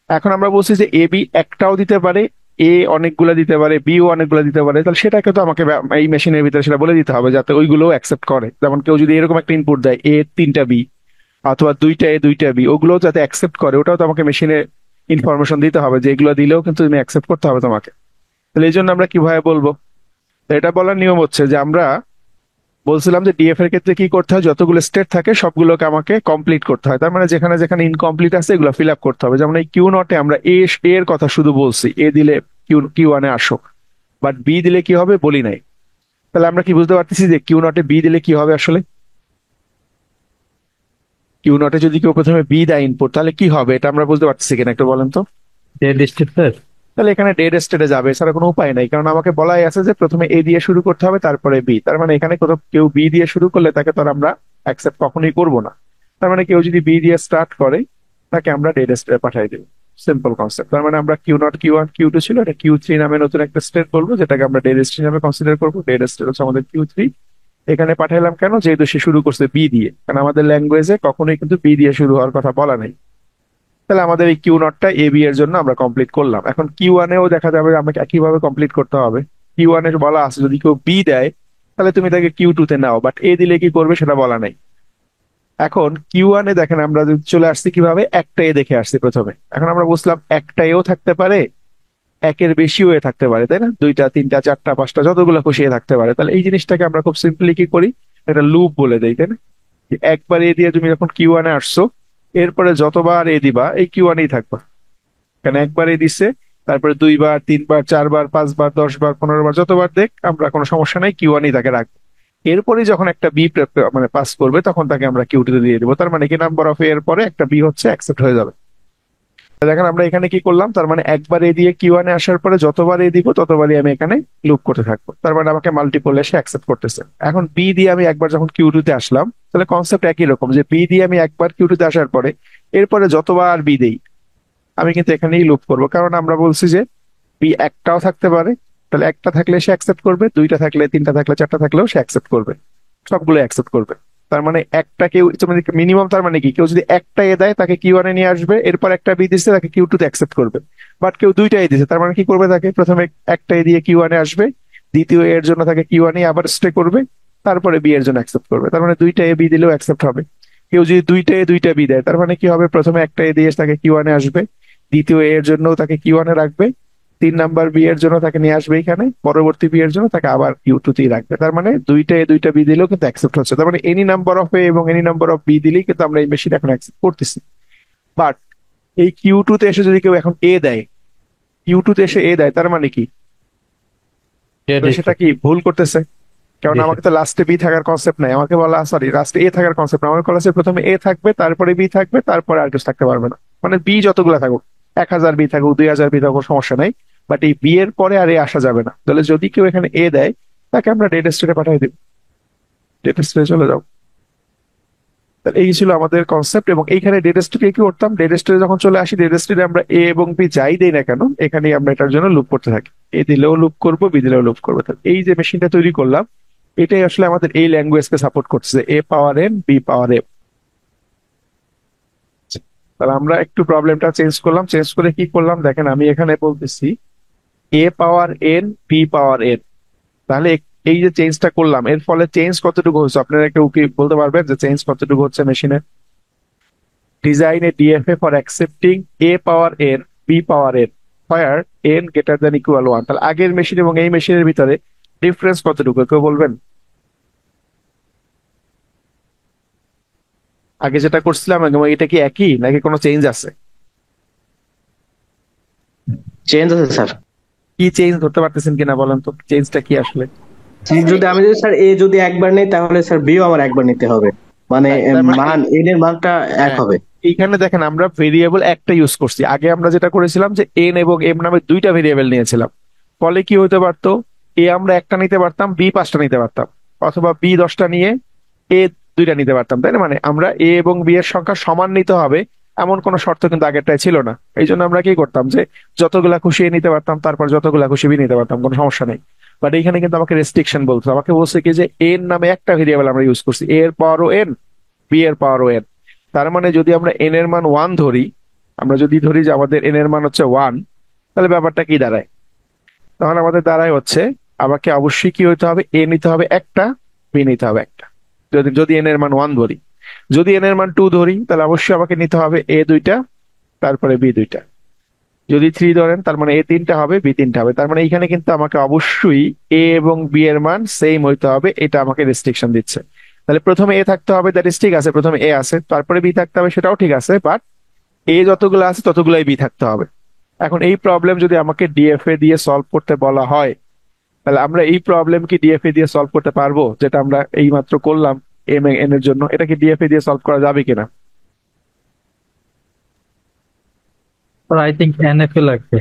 এখন আমরা বলছি যে এ বি একটাও দিতে পারে, এ অনেকগুলা দিতে পারে, বিও অনেকগুলা দিতে পারে, তাহলে সেটাকে তো আমাকে এই মেশিনের ভিতরে সেটা বলে দিতে হবে যাতে ওইগুলো অ্যাকসেপ্ট করে। যেমন কেউ যদি এরকম একটা ইনপুট দেয় এ তিনটা বি, অথবা দুইটা এ দুইটা বি, ওগুলো যাতে অ্যাকসেপ্ট করে, ওটাও তো আমাকে মেশিনে ইনফরমেশন দিতে হবে যে এগুলো দিলেও কিন্তু তুমি অ্যাকসেপ্ট করতে হবে তোমাকে। তাহলে এই জন্য আমরা কিভাবে বলবো, তো এটা বলার নিয়ম হচ্ছে যে আমরা বলছিলাম যে ডিএফ এর ক্ষেত্রে কি করতে হয়, যতগুলো স্টেট থাকে সবগুলোকে আমাকে কমপ্লিট করতে হয়। তার মানে যেখানে যেখানে ইনকমপ্লিট আছে এগুলো ফিল আপ করতে হবে। যেমন এই কিউ নটে আমরা এ এর কথা শুধু বলছি, এ দিলে কিউ কিউ ওয়ানে আসো, বাট বি দিলে কি হবে বলি নাই। তাহলে আমরা কি বুঝতে পারতেছি যে কিউ নটে বি দিলে কি হবে আসলে? কিউ নটে যদি কেউ প্রথমে বি দেয় ইনপুট, তাহলে কি হবে এটা আমরা বুঝতে পারতেছি কিনা একটু বলেন তো। Dead step sir. তাহলে এখানে ডেড স্টেটে যাবে, এছাড়া কোনো উপায় নাই, কারণ আমাকে বলাই আছে যে প্রথমে এ দিয়ে শুরু করতে হবে তারপরে বি। তার মানে এখানে কোথাও কেউ বি দিয়ে শুরু করলে তাকে তো আর আমরা অ্যাকসেপ্ট কখনোই করব না। তার মানে কেউ যদি বি দিয়ে স্টার্ট করে তাকে আমরা ডেড স্টেটে পাঠিয়ে দেবো। Simple concept. তার মানে আমরা q naught q one q two ছিল, এটা কিউ থ্রি নামে নতুন একটা স্টেট বলবো, যেটাকে আমরা ডেড স্টেট নামে কনসিডার করবো। ডেড স্টেট হচ্ছে আমাদের কিউ থ্রি। এখানে পাঠাইলাম কেন, যেহেতু সে শুরু করছে বি দিয়ে, কারণ আমাদের ল্যাঙ্গুয়েজে কখনোই কিন্তু বি দিয়ে শুরু হওয়ার কথা বলা নেই। তাহলে আমাদের এই কিউ নটটা এ বি এর জন্য আমরা কমপ্লিট করলাম। এখন কিউ ওয়ানেও দেখা যাবে আমাকে একইভাবে কমপ্লিট করতে হবে। কিউ ওয়ানে বলা আছে যদি কেউ বি দেয় তাহলে তুমি তাকে কিউ টু তে নাও, বাট এ দিলে কি করবে সেটা বলা নাই। এখন কিউ ওয়ানে দেখেন আমরা যদি চলে আসছি কিভাবে, একটা এ দেখে আসছি প্রথমে। এখন আমরা বুঝলাম একটা এও থাকতে পারে, একের বেশিও এ থাকতে পারে, তাই না? দুইটা তিনটা চারটা পাঁচটা যতগুলো খুশি এ থাকতে পারে। তাহলে এই জিনিসটাকে আমরা খুব সিম্পলি কি করি, একটা লুপ বলে দেই, তাই না? যে একবার এ দিয়ে তুমি যখন কিউ ওয়ানে আসছো, এরপরে যতবার এ দিবা এই কিউ ওয়ানেই থাকবা। কেন, একবারই দিচ্ছে, তারপরে দুইবার তিনবার চারবার পাঁচবার 10 বার 15 বার যতবার দেখ আমরা কোনো সমস্যা নাই, কিউ ওয়ানই তাকে রাখবো। এরপরে যখন একটা বি মানে পাস করবে তখন তাকে আমরা কিউ টু দিয়ে দেবো। তার মানে কি নাম্বার অফ এর পরে একটা বি হচ্ছে অ্যাকসেপ্ট হয়ে যাবে। দেখেন আমরা এখানে কি করলাম, তার মানে একবার এ দিয়ে কিউ ওয়ানে আসার পরে যতবার এ দিব ততবারই আমি এখানে লুপ করতে থাকবো। তার মানে আমাকে মাল্টিপল এসে অ্যাকসেপ্ট করতেছে। এখন বি দিয়ে আমি একবার যখন কিউ টু তে আসলাম, তাহলে কনসেপ্ট একই রকম, যে বি দিয়ে আমি একবার কিউ টু তে আসার পরে এরপরে যতবার বি দেই আমি কিন্তু এখানেই লুপ করব। কারণ আমরা বলছি যে বি একটাও থাকতে পারে, তাহলে একটা থাকলে সে অ্যাকসেপ্ট করবে, দুইটা থাকলে তিনটা থাকলে চারটা থাকলেও সে অ্যাকসেপ্ট করবে, সবগুলো অ্যাকসেপ্ট করবে। তার মানে একটা কেউ মিনিমাম, তার মানে কি কেউ যদি একটা এ দেয় তাকে কিউ ওয়ানে নিয়ে আসবে, এরপর একটা বি দিচ্ছে তাকে কিউ টু তে অ্যাকসেপ্ট করবে। বাট কেউ দুইটা এ দিচ্ছে, তার মানে কি করবে, তাকে প্রথমে একটা এ দিয়ে কিউ ওয়ানে আসবে, দ্বিতীয় এর জন্য তাকে কিউ ওয়ানে আবার স্টে করবে, তারপরে বি এর জন্য অ্যাকসেপ্ট করবে। তার মানে দুইটা এ বি দিলেও অ্যাকসেপ্ট হবে। কেউ যদি দুইটা এ দুইটা বি দেয় তার মানে কি হবে, প্রথমে একটা এ দিয়ে তাকে কিউ ওয়ানে আসবে, দ্বিতীয় এর জন্য তাকে কিউ ওয়ানে রাখবে, 3 নাম্বার বি এর জন্য তাকে নিয়ে আসবে এখানে, পরবর্তী বি এর জন্য তাকে আবার কিউ টু তেই রাখবে। তার মানে দুইটা এ দুইটা বি দিলেও কিন্তু অ্যাকসেপ্ট হচ্ছে। তার মানে এনি নাম্বার অফ এ এবং এনি নাম্বার অফ বি দিলেই কিন্তু আমরা এই মেশিন এখন অ্যাকসেপ্ট করতেছি। বাট এই কিউ টু তে এসে যদি কেউ এখন এ দেয়, কিউ টু তে এসে এ দেয়, তার মানে কি? ডেড তো সেটা স্ট্রিট। কি ভুল করতেছে? কারণ জি স্যার। আমাকে তো লাস্টে বি থাকার কনসেপ্ট নাই, আমাকে বলা, সরি, লাস্টে এ থাকার কনসেপ্ট না, আমাকে বলা আছে প্রথমে এ থাকবে, তারপরে বি থাকবে, তারপরে আর কিছু থাকতে পারবে না। মানে বি যতগুলো থাকুক, 1,000 বি থাকুক, 2,000 বি থাকুক, সমস্যা নাই, বাট এই বি এর পরে আর এ আসা যাবে না। তাহলে যদি কেউ এখানে এ দেয়, তাকে আমরা ডেড স্টেটে পাঠিয়ে দিব, ডেড স্টেটে চলে যাও। তাহলে এই ছিল আমাদের কনসেপ্ট। এবং এইখানে ডেড স্টেটে কি করতাম, ডেড স্টেটে যখন চলে আসি, ডেড স্টেটে আমরা এ এবং বি যাই দেই না কেন, এখানে আমরা এটার জন্য লুপ করতে থাকি। এ দিলেও লুপ করবো, বি দিলেও লুপ করবো। তাহলে এই যে মেশিনটা তৈরি করলাম, এটাই আসলে আমাদের এই ল্যাঙ্গুয়েজকে সাপোর্ট করতেছে, এ পাওয়ার এন বি পাওয়ার এ। তাহলে আমরা একটু প্রবলেমটা চেঞ্জ করলাম, চেঞ্জ করে কি করলাম দেখেন, আমি এখানে বলতেছি এ power n b power N. তাহলে এই যে চেঞ্জটা করলাম, এর ফলে চেঞ্জ কতটুকু হচ্ছে আপনারা একটু কি বলতে পারবেন যে চেঞ্জ কতটুকু হচ্ছে মেশিনে? Design a DFA for accepting a power n b power n where n greater than equal 1। তাহলে আগের মেশিন এবং এই মেশিনের ভিতরে ডিফারেন্স কতটুকু কেউ বলবেন? আগে যেটা করছিলাম এবং এটা কি একই নাকি কোনো চেঞ্জ আছে? চেঞ্জ আছে স্যার। কি চেঞ্জ ধরতে পারতেছেন কিনা বলেন তো, চেঞ্জটা কি আসলে? যদি স্যার এ যদি একবার নেই তাহলে স্যার বিও আমার একবার নিতে হবে, মানে রাইট, তার মানে মান এন এর মানটা এক হ্যাঁ, হবে। এইখানে দেখেন আমরা ভেরিয়েবল একটা ইউজ করছি। আগে আমরা যেটা করেছিলাম যে এন এবং এম নামে দুইটা ভেরিয়েবল নিয়েছিলাম। ফলে কি হতে পারতো, এ আমরা একটা নিতে পারতাম, বি 5টা নিতে পারতাম, অথবা বি 10টা নিয়ে এ 2টা নিতে পারতাম, তাই না? মানে আমরা এ এবং বি এর সংখ্যা সমান নিতে হবে এমন কোনো শর্ত কিন্তু আগেরটাই ছিল না। এই জন্য আমরা কি করতাম যে যতগুলা খুশি এ নিতে পারতাম, তারপর যতগুলা খুশি বি নিতে পারতাম, কোনো সমস্যা নেই। বাট এইখানে কিন্তু আমাকে রেস্ট্রিকশন বলতো, আমাকে বলছে কি যে এন নামে একটা ভেরিয়েবল আমরা ইউজ করছি, এ এর পাওয়ারও এন, বি এর পাওয়ারও এন। তার মানে যদি আমরা এন এর মান 1 ধরি, আমরা যদি ধরি যে আমাদের এন এর মান হচ্ছে 1, তাহলে ব্যাপারটা কি দাঁড়ায়? তখন আমাদের দাঁড়ায় হচ্ছে আমাকে অবশ্যই কি হইতে হবে, এ নিতে হবে একটা, বি নিতে হবে একটা, যদি যদি এন এর মান 1 ধরি। যদি এন এর মান 2 ধরি, তাহলে অবশ্যই আমাকে নিতে হবে এ 2টা, তারপরে বি 2টা। যদি 3 ধরেন, তার মানে এ 3টা হবে, বি 3টা হবে। তার মানে এখানে কিন্তু আমাকে অবশ্যই এ এবং বি এর মান সেম হইতে হবে, এটা আমাকে রেস্ট্রিকশন দিচ্ছে। তাহলে প্রথমে এ থাকতে হবে, দ্যাট ইজ ঠিক আছে, প্রথমে এ আছে, তারপরে বি থাকতে হবে, সেটাও ঠিক আছে, বাট এ যতগুলো আছে ততগুলাই বি থাকতে হবে। এখন এই প্রবলেম যদি আমাকে ডিএফএ দিয়ে সলভ করতে বলা হয়, তাহলে আমরা এই প্রবলেম কি ডিএফএ দিয়ে সলভ করতে পারবো, যেটা আমরা এই মাত্র করলাম এম এন এর জন্য? এটা কি ডিএফএ দিয়ে সলভ করা যাবে কিনা? আই থিঙ্ক এনএফএ লাগবে।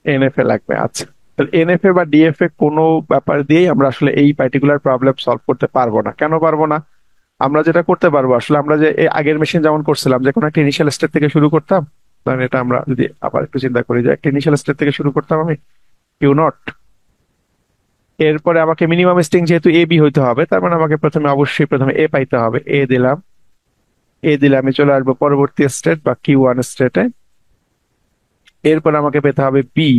এনএফএ লাগবে, আচ্ছা। তাহলে এনএফএ বা ডিএফএ কোনো ব্যাপার দিয়েই আমরা আসলে এই পার্টিকুলার প্রবলেম সলভ করতে পারবো না। কেন পারবো না? আমরা যেটা করতে পারবো আসলে, আমরা যে এই আগের মেশিন যেমন করছিলাম, যে কোনো একটা ইনিশিয়াল স্টেট থেকে শুরু করতাম। ধরেন এটা আমরা যদি আবার একটু চিন্তা করি, যে একটা ইনিশিয়াল স্টেট থেকে শুরু করতাম আমি, কিউ নট। এরপরে আমাকে মিনিমাম স্ট্রিং যেহেতু এ বি হইতে হবে, তার মানে আমাকে প্রথমে অবশ্যই প্রথমে এ পাইতে হবে, এ দিলাম। এ দিলে আমি চলে আসবো পরবর্তী স্টেট বা কিউ ওয়ান স্টেটে। এরপর আমাকে পেতে হবে বি,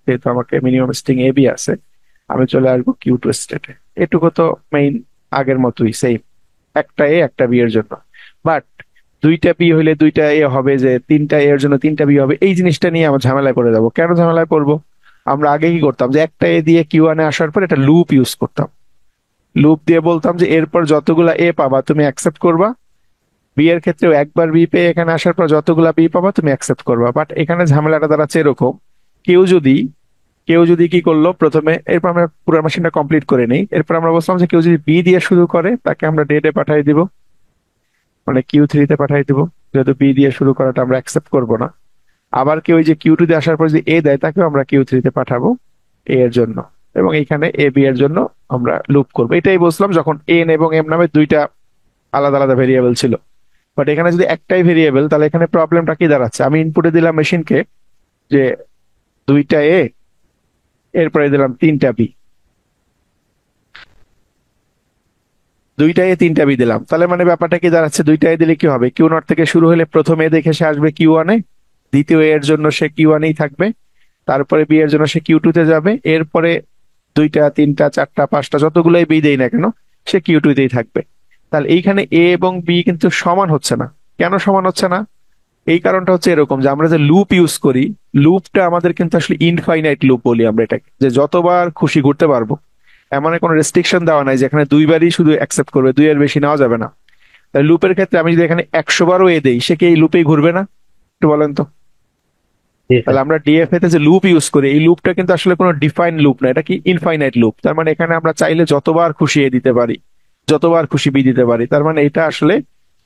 যেহেতু আমাকে মিনিমাম স্ট্রিং এ বি আছে, আমি চলে আসবো কিউ টু স্টেটে। এটুকু তো মেইন আগের মতোই সেম, একটা এ একটা বি এর জন্য। বাট 2টা বি হইলে 2টা এ হবে, যে 3টা এর জন্য 3টা বি হবে, এই জিনিসটা নিয়ে আমরা ঝামেলায় পড়ে যাবো। কেন ঝামেলায় পড়বো? আমরা আগে কি করতাম, যে একটা এ দিয়ে কিউ ওয়ানে আসার পর একটা লুপ ইউজ করতাম। লুপ দিয়ে বলতাম যে এরপর যতগুলা এ পাবা তুমি অ্যাকসেপ্ট করবা, বি এর ক্ষেত্রেও একবার বি পেয়ে এখানে আসার পর যতগুলা বি পাবা তুমি অ্যাকসেপ্ট করবা। বাট এখানে ঝামেলাটা দাঁড়াচ্ছে এরকম, কেউ যদি কেউ যদি কি করলো প্রথমে, এরপর আমরা পুরো মেশিনটা কমপ্লিট করে নিই, এরপর আমরা বলছিলাম যে কেউ যদি বি দিয়ে শুরু করে তাকে আমরা ডেটে পাঠিয়ে দিব, মানে কিউ থ্রিতে পাঠিয়ে দিব, যেহেতু বি দিয়ে শুরু করাটা আমরা অ্যাকসেপ্ট করবো না। আবার কেউ ওই যে কিউ টু দিয়ে আসার পর যদি এ দেয়, তাকেও আমরা কিউ থ্রিতে পাঠাবো এ এর জন্য। এবং এখানে এ বি এর জন্য আমরা লুপ করবো। এটাই বলছিলাম যখন এন এবং এম নামে দুইটা আলাদা আলাদা ভেরিয়েবল ছিল। বাট এখানে যদি একটাই ভেরিয়েবল, তাহলে এখানে প্রবলেমটা কি দাঁড়াচ্ছে, আমি ইনপুটে দিলাম মেশিনকে যে 2টা এ, এরপরে দিলাম 3টা বি, 2টা এ 3টা বি দিলাম। তাহলে মানে ব্যাপারটা কি দাঁড়াচ্ছে, 2টা এ দিলে কি হবে, কিউ নট থেকে শুরু হলে প্রথম এ দেখে সে আসবে কিউ ওয়ানে, দ্বিতীয় এ এর জন্য সে কিউ ওয়ানেই থাকবে, তারপরে বি এর জন্য সে কিউ টু তে যাবে, এরপরে 2টা 3টা 4টা 5টা যতগুলোই বি দেই না কেন, সে কিউ টু তেই থাকবে। তাহলে এইখানে এ এবং বি কিন্তু সমান হচ্ছে না। কেন সমান হচ্ছে না? এই কারণটা হচ্ছে এরকম যে আমরা যে লুপ ইউজ করি, লুপটা আমাদের কিন্তু আসলে ইনফাইনাইট লুপ বলি আমরা এটাকে, যে যতবার খুশি ঘুরতে পারবো। এমন কোনো রেস্ট্রিকশন দেওয়া নাই যেখানে দুইবারই শুধু অ্যাকসেপ্ট করবে, দুইয়ের বেশি নেওয়া যাবে না। তাই লুপের ক্ষেত্রে আমি যদি এখানে 100 বারও দেই, সে কি এই লুপেই ঘুরবে না? একটু বলেন তো। জি স্যার। তাহলে আমরা ডিএফএ তে যে লুপ ইউজ করি, এই লুপটা কিন্তু আসলে কোনো ডিফাইন লুপ না, এটা কি ইনফাইনাইট লুপ। তার মানে এখানে আমরা চাইলে যতবার খুশি এ দিতে পারি, যতবার খুশি বি দিতে পারি। তার মানে এটা আসলে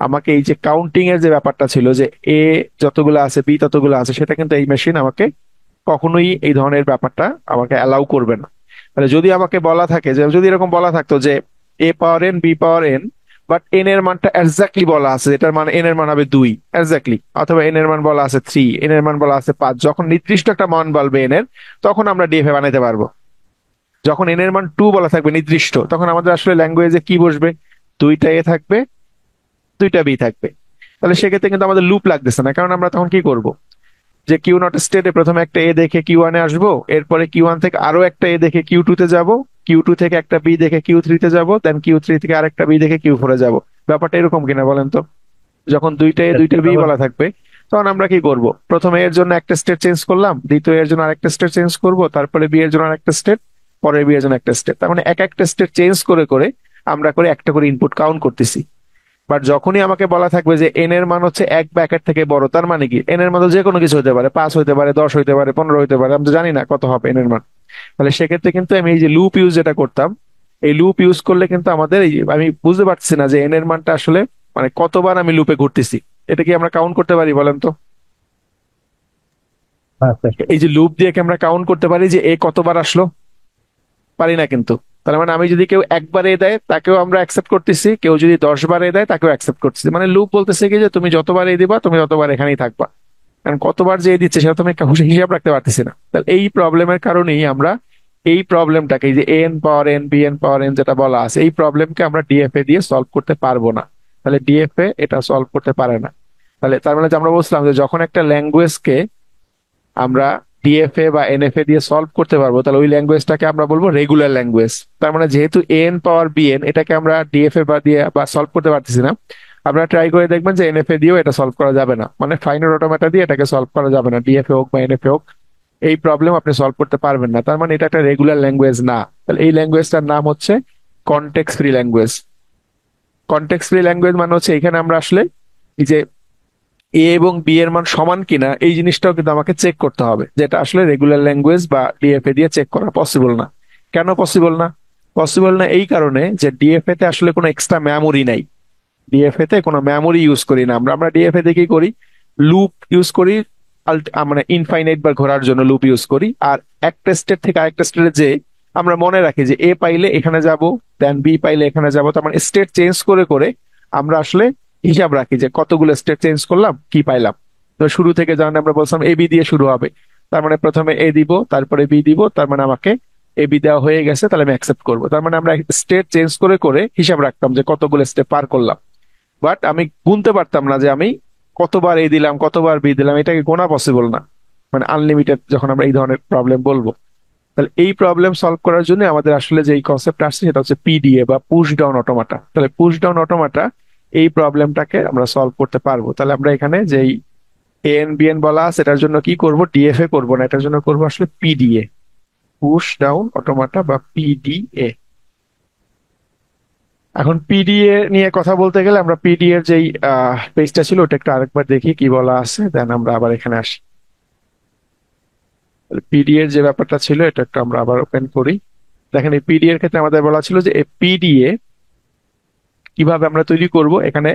আমাকে এই যে কাউন্টিং এর যে ব্যাপারটা ছিল যে এ যতগুলো আছে বি ততগুলো আছে, সেটা কিন্তু এই মেশিন আমাকে কখনোই এই ধরনের ব্যাপারটা আমাকে অ্যালাউ করবে না। তাহলে যদি আমাকে বলা থাকে যে, যদি এরকম বলা থাকতো যে a power n b power n, but n এর মানটা এক্স্যাক্টলি বলা আছে, এটার মানে এন এর মান হবে 2 এক্স্যাক্টলি, অথবা এন এর মান বলা আছে 3, এন এর মান বলা আছে 5, যখন নির্দিষ্ট একটা মান বলবে এন এর, তখন আমরা ডিএফএ বানাইতে পারবো। যখন এন এর মান 2 বলা থাকবে নির্দিষ্ট, তখন আমাদের আসলে ল্যাঙ্গুয়েজে কি বসবে? দুইটা এ থাকবে, দুইটা বি থাকবে। তাহলে সেক্ষেত্রে কিন্তু আমাদের লুপ লাগতেছে না, কারণ আমরা তখন কি করব? যে কিউ নট স্টেটে প্রথমে একটা এ দেখে কিউ 1-এ আসবো, এরপরে কিউ 1 থেকে আরো একটা এ দেখে কিউ 2-তে যাব, কিউ 2 থেকে একটা বি দেখে কিউ 3-তে যাব, দেন কিউ 3 থেকে আরেকটা বি দেখে কিউ 4-এ যাব। ব্যাপারটা এরকম কিনা বলেন তো? যখন দুইটা এ দুইটা বি বলা থাকবে, তখন আমরা কি করব? প্রথমে এর জন্য একটা স্টেট চেঞ্জ করলাম, দ্বিতীয় এর জন্য আরেকটা স্টেট চেঞ্জ করব, তারপরে বি এর জন্য আরেকটা স্টেট, পরের বি এর জন্য একটা স্টেট। তার মানে এক একটা স্টেট চেঞ্জ করে করে আমরা করে একটা করে ইনপুট কাউন্ট করতেছি। বাট যখনই আমাকে বলা থাকবে যে এন এর মান হচ্ছে 1 বা 1-এর থেকে বড়, তার মানে কি এন এর মান তো যে কোনো কিছু হতে পারে, 5 হইতে পারে, 10 হইতে পারে, 15 হইতে পারে, আমি তো জানি না কত হবে এন এর মান। তাহলে সেক্ষেত্রে কিন্তু আমি এই যে লুপ ইউজ যেটা করতাম, এই লুপ ইউজ করলে কিন্তু আমাদের আমি বুঝতে পারছি না যে এন এর মানটা আসলে মানে কতবার আমি লুপে ঘুরতেছি। এটা কি আমরা কাউন্ট করতে পারি বলেন তো? হ্যাঁ স্যার। এই যে লুপ দিয়ে কি আমরা কাউন্ট করতে পারি যে এ কতবার আসলো? পারি না কিন্তু। তার মানে আমি যদি কেউ একবার এ দেয় তাকেও আমরা অ্যাকসেপ্ট করতেছি, কেউ যদি 10 বার এ দেয় তাকেও অ্যাকসেপ্ট করতেছি। মানে লুপ বলতেছে কি যে তুমি যতবার এ দিবা তুমি ততবার এখানেই থাকবা। কারণ কতবার যে দিচ্ছে সেটা তুমি একটা হিসাব রাখতে পারতেছি না। তাহলে এই প্রবলেমের কারণেই আমরা এই প্রবলেমটাকে, এই যে এন পাওয়ার এন বি এন পাওয়ার এন যেটা বলা আছে, এই প্রবলেমকে আমরা ডিএফএ দিয়ে সলভ করতে পারবো না। তাহলে ডিএফএ এটা সলভ করতে পারে না। তাহলে তার মানে যে আমরা বলছিলাম যে যখন একটা ল্যাঙ্গুয়েজকে আমরা ডিএফএ বা এনএফএ দিয়ে সলভ করতে পারবো, তাহলে ওই ল্যাঙ্গুয়েজটাকে আমরা বলবো রেগুলার ল্যাঙ্গুয়েজ। তার মানে যেহেতু এন পাওয়ার বিএন এটাকে আমরা ডিএফএ বা দিয়ে বা সলভ করতে পারতেছি না, আপনারা ট্রাই করে দেখবেন যে এনএফএ দিয়েও এটা সলভ করা যাবে না, মানে ফাইনাল অটোমেটা দিয়ে এটাকে সলভ করা যাবে না, ডিএফএ হোক বা এনএফএ হোক। এই প্রবলেম আপনি সলভ করতে পারবেন না। তার মানে এটা একটা রেগুলার ল্যাঙ্গুয়েজ না। তাহলে এই ল্যাঙ্গুয়েজটার নাম হচ্ছে context free language. Context free language মানে হচ্ছে এখানে আমরা আসলে এই যে এ এবং বি এর মান সমান কিনা এই জিনিসটাও কিন্তু আমাকে চেক করতে হবে, যেটা আসলে রেগুলার ল্যাঙ্গুয়েজ বা ডিএফএ দিয়ে চেক করা পসিবল না। কেন পসিবল না? পসিবল না এই কারণে যে ডিএফএ তে আসলে কোনো এক্সট্রা মেমোরি নাই। ডিএফএ তে কোনো মেমোরি ইউজ করি না আমরা। আমরা ডিএফএ তে কি করি? লুপ ইউজ করি। মানে ইনফাইনাইট বার ঘোরার জন্য লুপ ইউজ করি। আর একটা স্টেট থেকে আরেকটা স্টেটে যে আমরা মনে রাখি যে এ পাইলে এখানে যাব, দেন বি পাইলে এখানে যাব। তার মানে স্টেট চেঞ্জ করে করে আমরা আসলে হিসাব রাখি যে কতগুলো স্টেট চেঞ্জ করলাম, কি পাইলাম। তো শুরু থেকে যখন আমরা বলছিলাম এ বি দিয়ে শুরু হবে, তার মানে প্রথমে এ দিব তারপরে বি দিব, তার মানে আমাকে এ বি দেওয়া হয়ে গেছে, তাহলে আমি অ্যাকসেপ্ট করবো। তার মানে আমরা স্টেট চেঞ্জ করে করে হিসাব রাখতাম যে কতগুলো স্টেপ পার করলাম। বাট আমি গুনতে পারতাম না যে আমি কতবার এ দিলাম কতবার বি দিলাম, এটাকে গোনা পসিবল না। মানে আনলিমিটেড যখন আমরা এই ধরনের প্রবলেম বলবো। তাহলে এই প্রবলেম সলভ করার জন্য আমাদের আসলে যে কনসেপ্ট আসছে সেটা হচ্ছে পিডিএ বা পুশ ডাউন অটোমাটা। তাহলে পুশ ডাউন অটোমাটা এই প্রবলেমটাকে আমরা সলভ করতে পারবো। তাহলে আমরা এখানে যেই এন বিএন বলা আছে এটার জন্য কি করব? ডিএফএ করবো না, এটার জন্য করবো আসলে পিডিএ, পুশ ডাউন অটোমাটা বা পিডিএ। এখন পিডিএ নিয়ে কথা বলতে গেলে আমরা পিডিএ এর যেই পেজটা ছিল ওটা একটু আরেকবার দেখি কি বলা আছে, দেন আমরা আবার এখানে আসি। পিডিএ এর যে ব্যাপারটা ছিল এটা একটু আমরা আবার ওপেন করি। দেখেন এই পিডিএ এর ক্ষেত্রে আমাদের বলা ছিল যে এই পিডিএ কিভাবে আমরা তৈরি করব। এখানে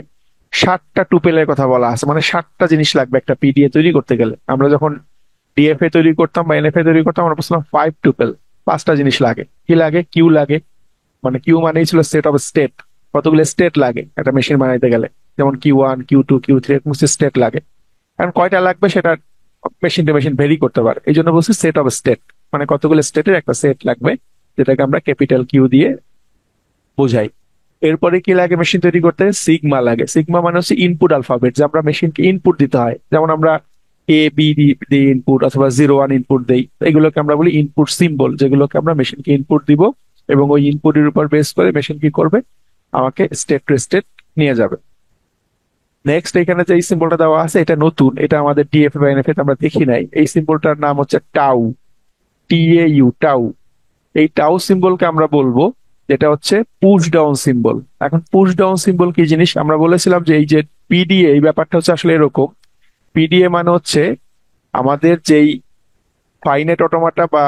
60টা টুপেলের কথা বলা আছে, মানে 60টা জিনিস লাগবে একটা পিডিএ তৈরি করতে গেলে। আমরা যখন ডিএফএ তৈরি করতাম বা এনএফএ তৈরি করতাম আমরা বলছিলাম 5 টুপেল, 5টা জিনিস লাগে। কি লাগে? কিউ লাগে, মানে কিউ মানেই ছিল সেট অফ স্টেট। কতগুলো স্টেট লাগে একটা মেশিন বানাইতে গেলে, যেমন কিউ 1 কিউ 2 কিউ 3 এরকম স্টেট লাগে। কারণ কয়টা লাগবে সেটা মেশিন টু মেশিন ভেরি করতে পারে, এই জন্য বলছি সেট অফ স্টেট, মানে কতগুলো স্টেটের একটা সেট লাগবে, যেটাকে আমরা ক্যাপিটাল কিউ দিয়ে বোঝাই। এরপরে কি লাগে মেশিন তৈরি করতে? সিগমা লাগে। সিগমা মানে হচ্ছে ইনপুট আলফাবেট, যে আমরা মেশিনকে ইনপুট দিতে হয়, যেমন আমরা এ বি দিই ইনপুট, অথবা 0-1 ইনপুট দেই, এগুলোকে আমরা বলি ইনপুট সিম্বল, যেগুলোকে আমরা মেশিনকে ইনপুট দিব। এবং ওই ইনপুটের উপর বেস করে মেশিন কি করবে? আমাকে স্টেট টু স্টেট নিয়ে যাবে। নেক্সট এখানে যে এই সিম্বলটা দেওয়া আছে এটা নতুন, এটা আমাদের ডিএফএ বা এনএফএ আমরা দেখি নাই। এই সিম্বলটার নাম হচ্ছে টাউ, TAU, টাউ। এই টাউ সিম্বলকে আমরা বলবো যেটা হচ্ছে পুশ ডাউন সিম্বল। এখন পুশ ডাউন সিম্বল কি জিনিস, আমরা বলেছিলাম যে এই যে পিডিএ, এই ব্যাপারটা হচ্ছে আসলে এরকম। পিডিএ মানে হচ্ছে আমাদের যেই ফাইনাইট অটোমাটা বা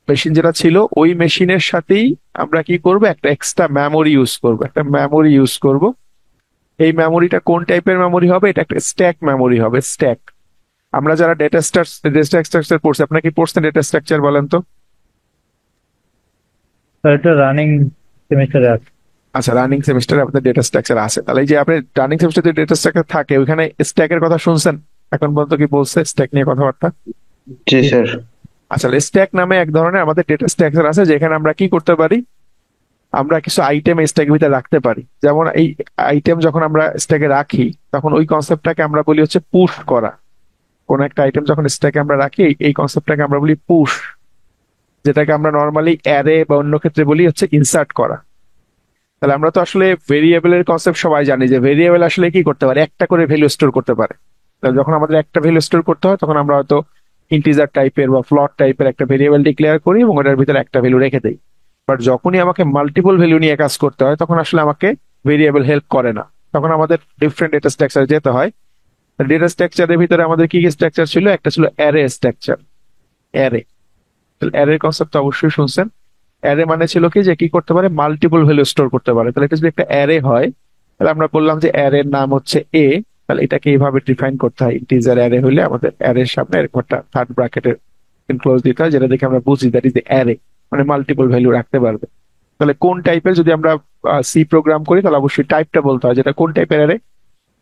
মেশিন যেটা ছিল ওই মেশিনের সাথেই আমরা কি করব, একটা এক্সট্রা মেমোরি ইউজ করব, একটা মেমোরি ইউজ করব। এই মেমোরিটা কোন টাইপের মেমোরি হবে, এটা একটা স্ট্যাক মেমোরি হবে, স্ট্যাক। আমরা যারা ডেটা স্ট্রাকচার পড়ছি, আপনারা কি পড়ছেন ডেটা স্ট্রাকচার বলেন তো? স্যার এটা রানিং সেমিস্টারে আছে। আচ্ছা, রানিং সেমিস্টারে আপনাদের ডেটা স্ট্রাকচার আছে, তাহলে এই যে আপনি রানিং সেমিস্টারে যে ডেটা স্ট্রাকচার থাকে ওইখানে স্ট্যাকের কথা শুনছেন এখন পর্যন্ত? কি বলছে স্ট্যাক নিয়ে কথাবার্তা? জি স্যার। আচ্ছা, স্ট্যাক নামে এক ধরনের আমাদের ডেটা স্ট্রাকচার আছে যেখানে আমরা কি করতে পারি, আমরা কিছু আইটেম স্ট্যাকের ভিতরে রাখতে পারি। যেমন এই আইটেম যখন আমরা স্ট্যাকে রাখি তখন ওই কনসেপ্টটাকে আমরা বলি হচ্ছে পুশ করা। কোন একটা আইটেম যখন স্ট্যাকে আমরা রাখি এই কনসেপ্টটাকে আমরা বলি পুশ, যেটাকে আমরা নর্মালি অ্যারে বা অন্য ক্ষেত্রে বলি হচ্ছে ইনসার্ট করা। তাহলে আমরা তো আসলে ভেরিয়েবলের কনসেপ্ট সবাই জানি যে ভেরিয়েবল আসলে কি করতে পারে, একটা করে ভ্যালু স্টোর করতে পারে। তাহলে যখন আমাদের একটা ভ্যালু স্টোর করতে হয় তখন আমরা হয়তো ইন্টিজার টাইপের বা ফ্লট টাইপের একটা ভেরিয়েবল ডিক্লেয়ার করি এবং ওটার ভিতরে একটা ভ্যালু রেখে দেই। বাট যখনই আমাকে মাল্টিপল ভ্যালু নিয়ে কাজ করতে হয় তখন আসলে আমাকে ভেরিয়েবল হেল্প করে না, তখন আমাদের ডিফারেন্ট ডেটা স্ট্রাকচারে যেতে হয়। ডেটা স্ট্রাকচারের ভিতরে আমাদের কি কি স্ট্রাকচার ছিল, একটা ছিল array structure, array. Array concept অবশ্যই শুনছেন। অ্যারে মানে ছিল কি যে কি করতে পারে, মাল্টিপল ভ্যালু স্টোর করতে পারে। তাহলে এটা যদি একটা অ্যারে হয় তাহলে আমরা বললাম যে অ্যারের নাম হচ্ছে এ। তাহলে এটাকে এইভাবে ডিফাইন করতে হয়, ইন্টিজার অ্যারে হলে আমাদের অ্যারের সামনে এরকম একটা থার্ড ব্র্যাকেটের ক্লোজ দিতে হয়, যেটা দেখে আমরা বুঝি দ্যাট ইজ অ্যারে, মানে মাল্টিপল ভ্যালু রাখতে পারবে। তাহলে কোন টাইপের, যদি আমরা সি প্রোগ্রাম করি তাহলে অবশ্যই টাইপটা বলতে হয়, যেটা কোন টাইপের অ্যারে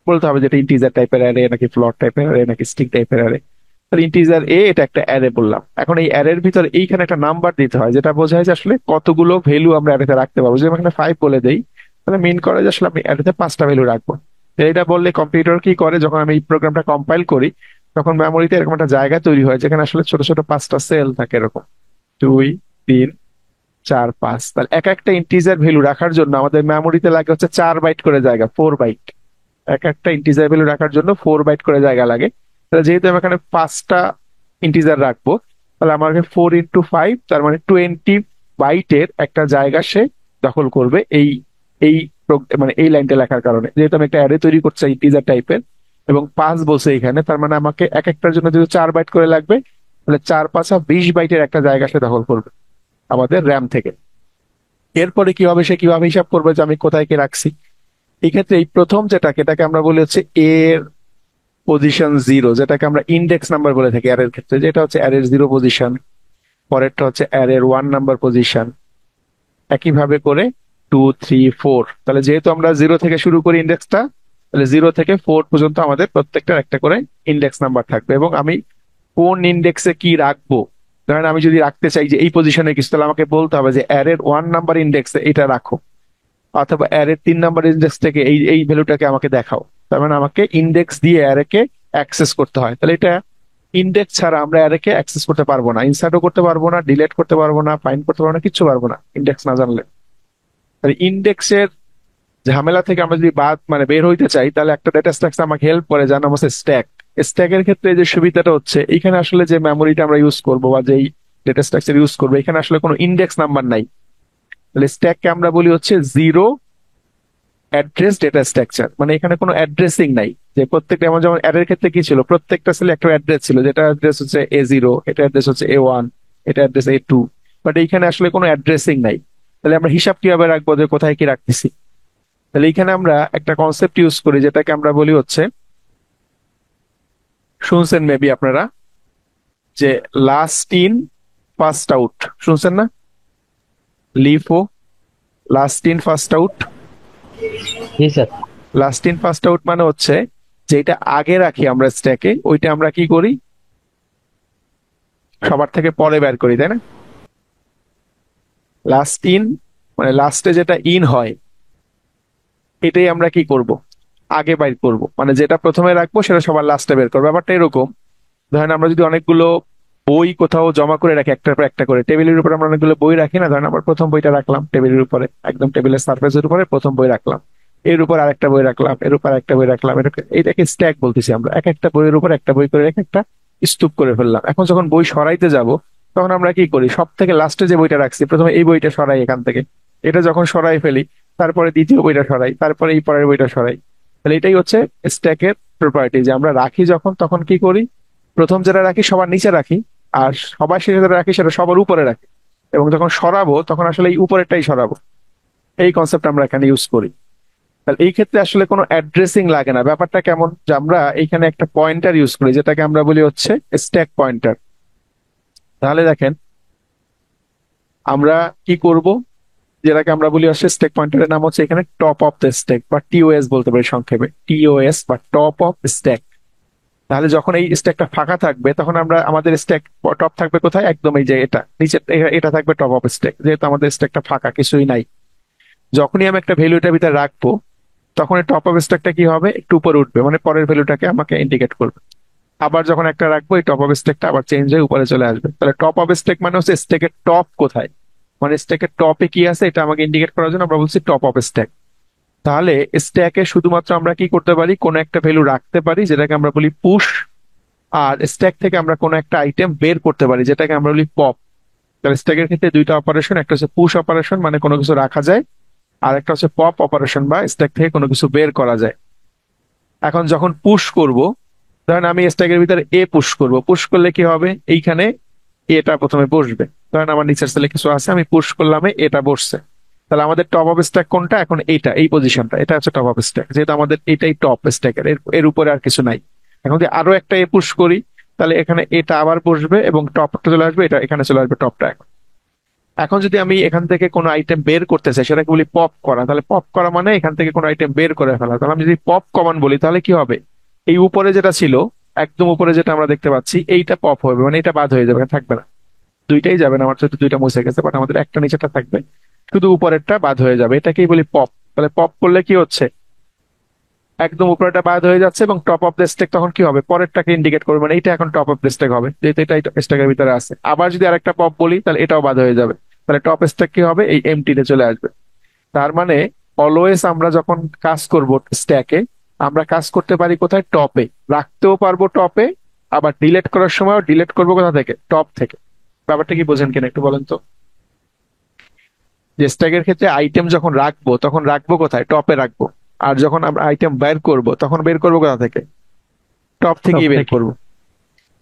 বলতে হবে, যেটা ইন্টিজার টাইপের অ্যারে নাকি ফ্লোট টাইপের অ্যারে নাকি স্ট্রিং টাইপের অ্যারে। তাহলে ইন্টিজার এ এটা একটা অ্যারে বললাম। এখন এই অ্যারের ভিতরে এইখানে একটা নাম্বার দিতে হয় যেটা বোঝায় যে আসলে কতগুলো ভ্যালু আমরা অ্যারেতে রাখতে পারবো। যদি আমি এখানে 5 বলে দেই তাহলে মিন করে যে আসলে আমি অ্যারেতে 5টা ভ্যালু রাখবো। তো এটা বললে কম্পিউটার কি করে, যখন আমি এই প্রোগ্রামটা কম্পাইল করি তখন মেমোরিতে এরকম একটা জায়গা তৈরি হয় যেখানে আসলে ছোট ছোট 5টা সেল থাকে, এরকম 2, 3, 4, 5। তাহলে এক একটা ইন্টিজার ভ্যালু রাখার জন্য আমাদের মেমোরিতে লাগে হচ্ছে 4 বাইট করে জায়গা, 4 বাইট। এক একটা ইন্টিজার ভ্যালু রাখার জন্য 4 বাইট করে জায়গা লাগে। তাহলে যেহেতু আমি এখানে 5টা ইন্টিজার রাখবো তাহলে আমাকে 4 × 5 তার মানে 20 বাইটের একটা জায়গা সে দখল করবে এই এই মানে এই লাইনটা লেখার কারণে। যেহেতু আমি একটা অ্যারে তৈরি করছি ইন্টিজার টাইপের এবং 5 বলছে এখানে, তার মানে আমাকে এক একটার জন্য যদি 4 বাইট করে লাগবে তাহলে 4×5 = 20 বাইটের একটা জায়গা সে দখল করবে আমাদের র্যাম থেকে। এরপরে কি হবে, সে কিভাবে হিসাব করবে যে আমি কোথায় কি রাখছি। এই ক্ষেত্রে এই প্রথম যেটাকে, এটাকে আমরা বলি হচ্ছে এর পজিশন 0, যেটাকে আমরা ইন্ডেক্স নাম্বার বলে থাকি অ্যারের ক্ষেত্রে, যেটা হচ্ছে অ্যারের 0 পজিশন। পরেরটা হচ্ছে অ্যারের 1 নাম্বার পজিশন। একইভাবে করে 2, 3, 4। তাহলে যেহেতু আমরা 0 থেকে শুরু করি ইন্ডেক্সটা, তাহলে 0 থেকে 4 পর্যন্ত আমাদের প্রত্যেকটার একটা করে ইন্ডেক্স নাম্বার থাকবে। এবং আমি কোন ইন্ডেক্সে কি রাখবো, ধরেন আমি যদি রাখতে চাই যে এই পজিশনে কিছু, তাহলে আমাকে বলতে হবে যে অ্যারের 1 নাম্বার ইন্ডেক্সে এটা রাখো, অথবা অ্যারের 3 নাম্বার ইন্ডেক্স থেকে এই এই ভ্যালুটাকে আমাকে দেখাও। তার মানে আমাকে ইন্ডেক্স দিয়ে অ্যারেকে অ্যাক্সেস করতে হয়। তাহলে এটা ইন্ডেক্স ছাড়া আমরা অ্যারেকে অ্যাক্সেস করতে পারবো না, ইনসার্টও করতে পারবো না, ডিলিট করতে পারবো না, ফাইন্ড করতে পারবো না, কিচ্ছু পারবো না ইন্ডেক্স না জানলে। তাহলে ইন্ডেক্সের ঝামেলা থেকে আমরা যদি মানে বের হইতে চাই তাহলে একটা ডেটা স্ট্রাকচার আমাকে হেল্প করে, যার নাম হচ্ছে স্ট্যাক। স্ট্যাকের ক্ষেত্রে যে সুবিধাটা হচ্ছে এখানে আসলে যে মেমোরিটা আমরা ইউজ করবো বা যেই ডেটা স্ট্রাকচার ইউজ করবো এখানে আসলে কোনো ইন্ডেক্স নাম্বার নাই। তাহলে স্ট্যাককে আমরা বলি হচ্ছে জিরো অ্যাড্রেস ডেটা স্ট্রাকচার, মানে এখানে কোনো অ্যাড্রেসিং নাই। যে প্রত্যেকটা, যেমন যেমন অ্যারের ক্ষেত্রে কি ছিল, প্রত্যেকটা সেলে একটা অ্যাড্রেস ছিল, যেটা অ্যাড্রেস হচ্ছে A0, এটা অ্যাড্রেস হচ্ছে A1, এটা অ্যাড্রেস A2। বাট এইখানে আসলে কোনো অ্যাড্রেসিং নাই। তাহলে আমরা হিসাব কিভাবে রাখবো যে কোথায় কি রাখতেছি। তাহলে এইখানে আমরা একটা কনসেপ্ট ইউজ করি যেটাকে আমরা বলি হচ্ছে, শুনছেন মেবি আপনারা, যে লাস্ট ইন ফার্স্ট আউট, শুনছেন না? LIFO, last in first out. G sir. Last in first out মানে হচ্ছে যেটা আগে রাখি আমরা স্ট্যাকে ওইটা আমরা কি করি, সবার থেকে পরে বের করি, তাই না? লাস্ট ইন মানে লাস্টে যেটা ইন হয় এটাই আমরা কি করব, আগে বাইর করব। মানে যেটা প্রথমে রাখবো সেটা সবার লাস্টে বের করবো। ব্যাপারটা এরকম, ধরেন আমরা যদি অনেকগুলো বই কোথাও জমা করে রাখি একটার পর একটা করে, টেবিলের উপরে আমরা অনেকগুলো বই রাখি না, ধরেন আমরা প্রথম বইটা রাখলাম টেবিলের উপরে, একদম টেবিলের সারফেসের উপরে প্রথম বই রাখলাম। এর উপর আরেকটা বই রাখলাম, এর উপর আরেকটা বই রাখলাম, এটাকে স্ট্যাক বলতেছি আমরা। এক একটা বইয়ের উপর একটা বই করে রেখে একটা স্তূপ করে ফেললাম। এখন যখন বই সরাইতে যাব তখন আমরা কি করি, সব থেকে লাস্টে যে বইটা রাখছি প্রথমে এই বইটা সরাই এখান থেকে, এটা যখন সরাই ফেলি তারপরে দ্বিতীয় বইটা সরাই, তারপরে এই পরের বইটা সরাই। তাহলে এটাই হচ্ছে স্ট্যাকের প্রপার্টি, যে আমরা রাখি যখন তখন কি করি, প্রথম যেটা রাখি সবার নিচে রাখি, আর সবার শেষে যেটা রাখি সেটা সবার উপরে রাখি, এবং যখন সরাবো তখন আসলে এই উপরেরটাই সরাবো। এই কনসেপ্ট আমরা এখানে ইউজ করি। তাহলে এই ক্ষেত্রে আসলে কোনো অ্যাড্রেসিং লাগে না। ব্যাপারটা কেমন, যে আমরা এইখানে একটা পয়েন্টার ইউজ করি যেটাকে আমরা বলি হচ্ছে স্ট্যাক পয়েন্টার। তাহলে দেখেন আমরা কি করব, যেটাকে আমরা বলি হচ্ছে স্ট্যাক পয়েন্টারের নাম হচ্ছে এখানে টপ অফ দ্য স্ট্যাক, বা টিওএস বলতে পারি সংক্ষেপে, টিওএস বা টপ অফ স্ট্যাক। তাহলে যখন এই স্ট্যাকটা ফাঁকা থাকবে তখন আমরা আমাদের স্ট্যাক টপ থাকবে কোথায়, একদম এই যে এটা নিচে, এটা থাকবে টপ অফ স্ট্যাক, যেহেতু আমাদের স্ট্যাকটা ফাঁকা, কিছুই নাই। যখনই আমি একটা ভ্যালু এটার ভিতরে রাখবো তখন এই টপ অফ স্ট্যাকটা কি হবে, একটু উপরে উঠবে, মানে পরের ভ্যালুটাকে আমাকে ইন্ডিকেট করবে। আবার যখন একটা রাখবো এই টপ অফ স্ট্যাকটা আবার চেঞ্জ হয়ে উপরে চলে আসবে। তাহলে টপ অফ স্ট্যাক মানে হচ্ছে স্ট্যাকের টপ কোথায়, মানে স্ট্যাকের টপে কি আছে এটা আমাকে ইন্ডিকেট করার জন্য আমরা বলছি টপ অফ স্ট্যাক। তাহলে স্ট্যাকে শুধুমাত্র আমরা কি করতে পারি, কোনো একটা ভ্যালু রাখতে পারি যেটাকে আমরা বলি পুশ, আর স্ট্যাক থেকে আমরা কোনো একটা আইটেম বের করতে পারি যেটাকে আমরা বলি পপ। তাহলে স্ট্যাকের ক্ষেত্রে দুইটা অপারেশন, একটা হচ্ছে পুশ অপারেশন মানে কোনো কিছু রাখা যায়, আর একটা হচ্ছে পপ অপারেশন বা স্ট্যাক থেকে কোনো কিছু বের করা যায়। এখন যখন পুশ করব, ধরেন আমি স্ট্যাকের ভিতরে এ পুশ করব, পুশ করলে কি হবে, এইখানে এটা প্রথমে বসবে। ধরেন আমার নিচের সেলে কিছু আছে, আমি পুশ করলাম, এটা বসছে। তাহলে আমাদের টপ অফ স্ট্যাক কোনটা, এখন এইটা, এই পজিশনটা, এটা হচ্ছে টপ অফ স্ট্যাক, যেহেতু আমাদের এটাই টপ স্ট্যাকের, এর উপরে আর কিছু নাই। এখন যদি আরো একটা এ পুশ করি তাহলে এখানে এটা আবার বসবে এবং টপটা চলে আসবে, এটা এখানে চলে আসবে টপটা। এখন এখন যদি আমি এখান থেকে কোনো আইটেম বের করতে চাই সেটাকে বলি পপ করা। তাহলে পপ করা মানে এখান থেকে কোনো আইটেম বের করে ফেলা। তাহলে আমি যদি পপ কমান্ড বলি তাহলে কি হবে, এই উপরে যেটা ছিল, একদম উপরে যেটা আমরা দেখতে পাচ্ছি এইটা পপ হবে, মানে এটা বাদ হয়ে যাবে, থাকবে না। দুইটাই যাবে না, আমার তো দুইটা মুছে গেছে, বাট আমাদের একটা নিচেটা থাকবে, শুধু উপরেরটা বাদ হয়ে যাবে, এটাকেই বলি পপ। তাহলে পপ করলে কি হচ্ছে, একদম উপরেটা বাদ হয়ে যাচ্ছে এবং টপ অফ দ্য স্ট্যাক তখন কি হবে, পরেরটাকে ইন্ডিকেট করবে, মানে এটা এখন টপ অফ দ্য স্ট্যাক হবে, যেহেতু এটা স্ট্যাকের ভিতরে আছে। আবার যদি আরেকটা পপ বলি তাহলে এটাও বাদ হয়ে যাবে, তাহলে টপ স্ট্যাক কি হবে, এই এমটিতে চলে আসবে। তার মানে অলওয়েজ আমরা যখন কাজ করব স্ট্যাকে, আমরা কাজ করতে পারি কোথায়, টপে, রাখতেও পারবো টপে, আবার ডিলেট করার সময়ও ডিলেট করবো কোথা থেকে, টপ থেকে। ব্যাপারটা কি বোঝেন কিনা একটু বলেন তো। যে স্ট্যাকের ক্ষেত্রে আইটেম যখন রাখবো তখন রাখবো কোথায়, টপে রাখবো, আর যখন আমরা আইটেম বের করব তখন বের করবো কোথা থেকে, টপ টপ থেকেই বের থেকে। করব।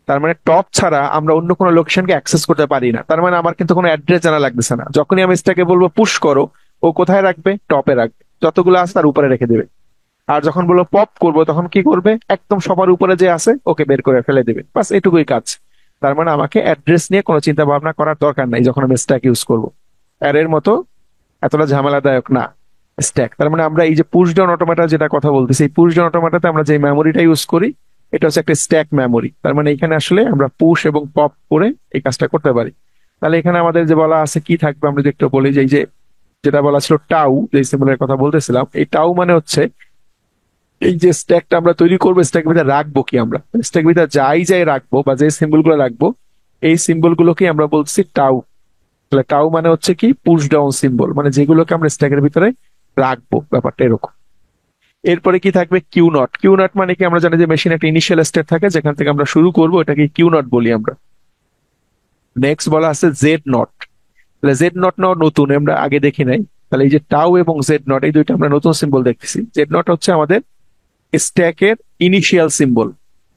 তার মানে টপ ছাড়া আমরা অন্য কোনো লোকেশনকে অ্যাক্সেস করতে পারি না। তার মানে আমার কিন্তু কোনো অ্যাড্রেস জানা লাগতেছে না, যখনই আমি স্ট্যাকে বলবো পুশ করো, ও কোথায় রাখবে, টপে রাখবে, যতগুলো আছে তার উপরে রেখে দেবে। আর যখন বলবো পপ করবো তখন কি করবে, একদম সবার উপরে যে আছে ওকে বের করে ফেলে দেবে, বাস এটুকুই কাজ। তার মানে আমাকে অ্যাড্রেস নিয়ে কোনো চিন্তা ভাবনা করার দরকার নাই যখন আমি স্ট্যাক ইউজ করবো। অ্যারের মতো এতটা ঝামেলাদায়ক না স্ট্যাক। তার মানে আমরা এই যে পুশ ডাউন অটোমেটা যেটা কথা বলতেছি, এই পুশ ডাউন অটোমেটাতে আমরা যে মেমোরিটা ইউজ করি এটা হচ্ছে একটা স্ট্যাক মেমোরি। তার মানে এখানে আসলে আমরা পুশ এবং পপ করে এই কাজটা করতে পারি। তাহলে এখানে আমাদের যে বলা আছে কি থাকবে, আমরা যদি একটু বলি যে এই যে যেটা বলা ছিল টাউ, যে সিম্বলের কথা বলতেছিলাম, এই টাউ মানে হচ্ছে এই যে স্ট্যাকটা আমরা তৈরি করবো স্ট্যাকের ভিতরে রাখবো কি, আমরা স্ট্যাকের ভিতরে যাই যাই রাখবো বা যে সিম্বল গুলো রাখবো এই সিম্বল গুলোকে আমরা বলছি টাউ। তাহলে টাউ মানে হচ্ছে কি, পুশ ডাউন সিম্বল, মানে যেগুলোকে আমরা স্ট্যাকের ভিতরে রাখবো, ব্যাপারটা এরকম। এরপরে কি থাকবে, কিউ নট। কিউ নট মানে কি, আমরা জানি যে মেশিন একটা ইনিশিয়াল স্টেট থাকে যেখান থেকে আমরা শুরু করবো, এটাকে কিউ নট বলি আমরা। নেক্সট বলা আছে জেড নট। তাহলে জেড নট নাও নতুন, আমরা আগে দেখি নাই। তাহলে এই যে টাউ এবং জেড নট এই দুইটা আমরা নতুন সিম্বল দেখতেছি। জেড নট হচ্ছে আমাদের স্ট্যাকের initial symbol.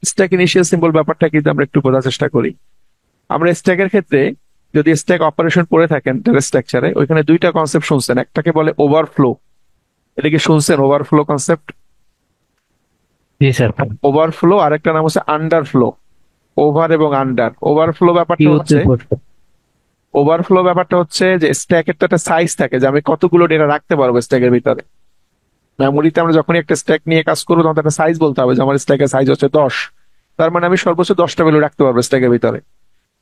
Stack initial symbol ব্যাপারটা কিন্তু আমরা একটু বোঝার চেষ্টা করি। আমরা স্ট্যাকের ক্ষেত্রে যদি স্ট্যাক অপারেশন করে থাকেন ডাটা স্ট্রাকচারে, ওইখানে দুইটা কনসেপ্ট শুনছেন, একটাকে বলে ওভারফ্লো। এটা কি শুনছেন, ওভারফ্লো কনসেপ্ট? জি স্যার। ওভারফ্লো, আর একটা নাম হচ্ছে আন্ডারফ্লো। ওভার এবং আন্ডার। ওভারফ্লো ব্যাপারটা কিউতে হচ্ছে, পড়ছে। ওভারফ্লো ব্যাপারটা হচ্ছে যে স্ট্যাকের তো একটা সাইজ থাকে, যে আমি কতগুলো ডেটা রাখতে পারবো স্ট্যাকের ভিতরে। মেমোরিতে আমরা যখনই একটা স্ট্যাক নিয়ে কাজ করবো তখন তো একটা সাইজ বলতে হবে, যে আমার স্ট্যাকের সাইজ হচ্ছে 10। তার মানে আমি সর্বোচ্চ 10টা ভ্যালু রাখতে পারবো স্ট্যাকের ভিতরে।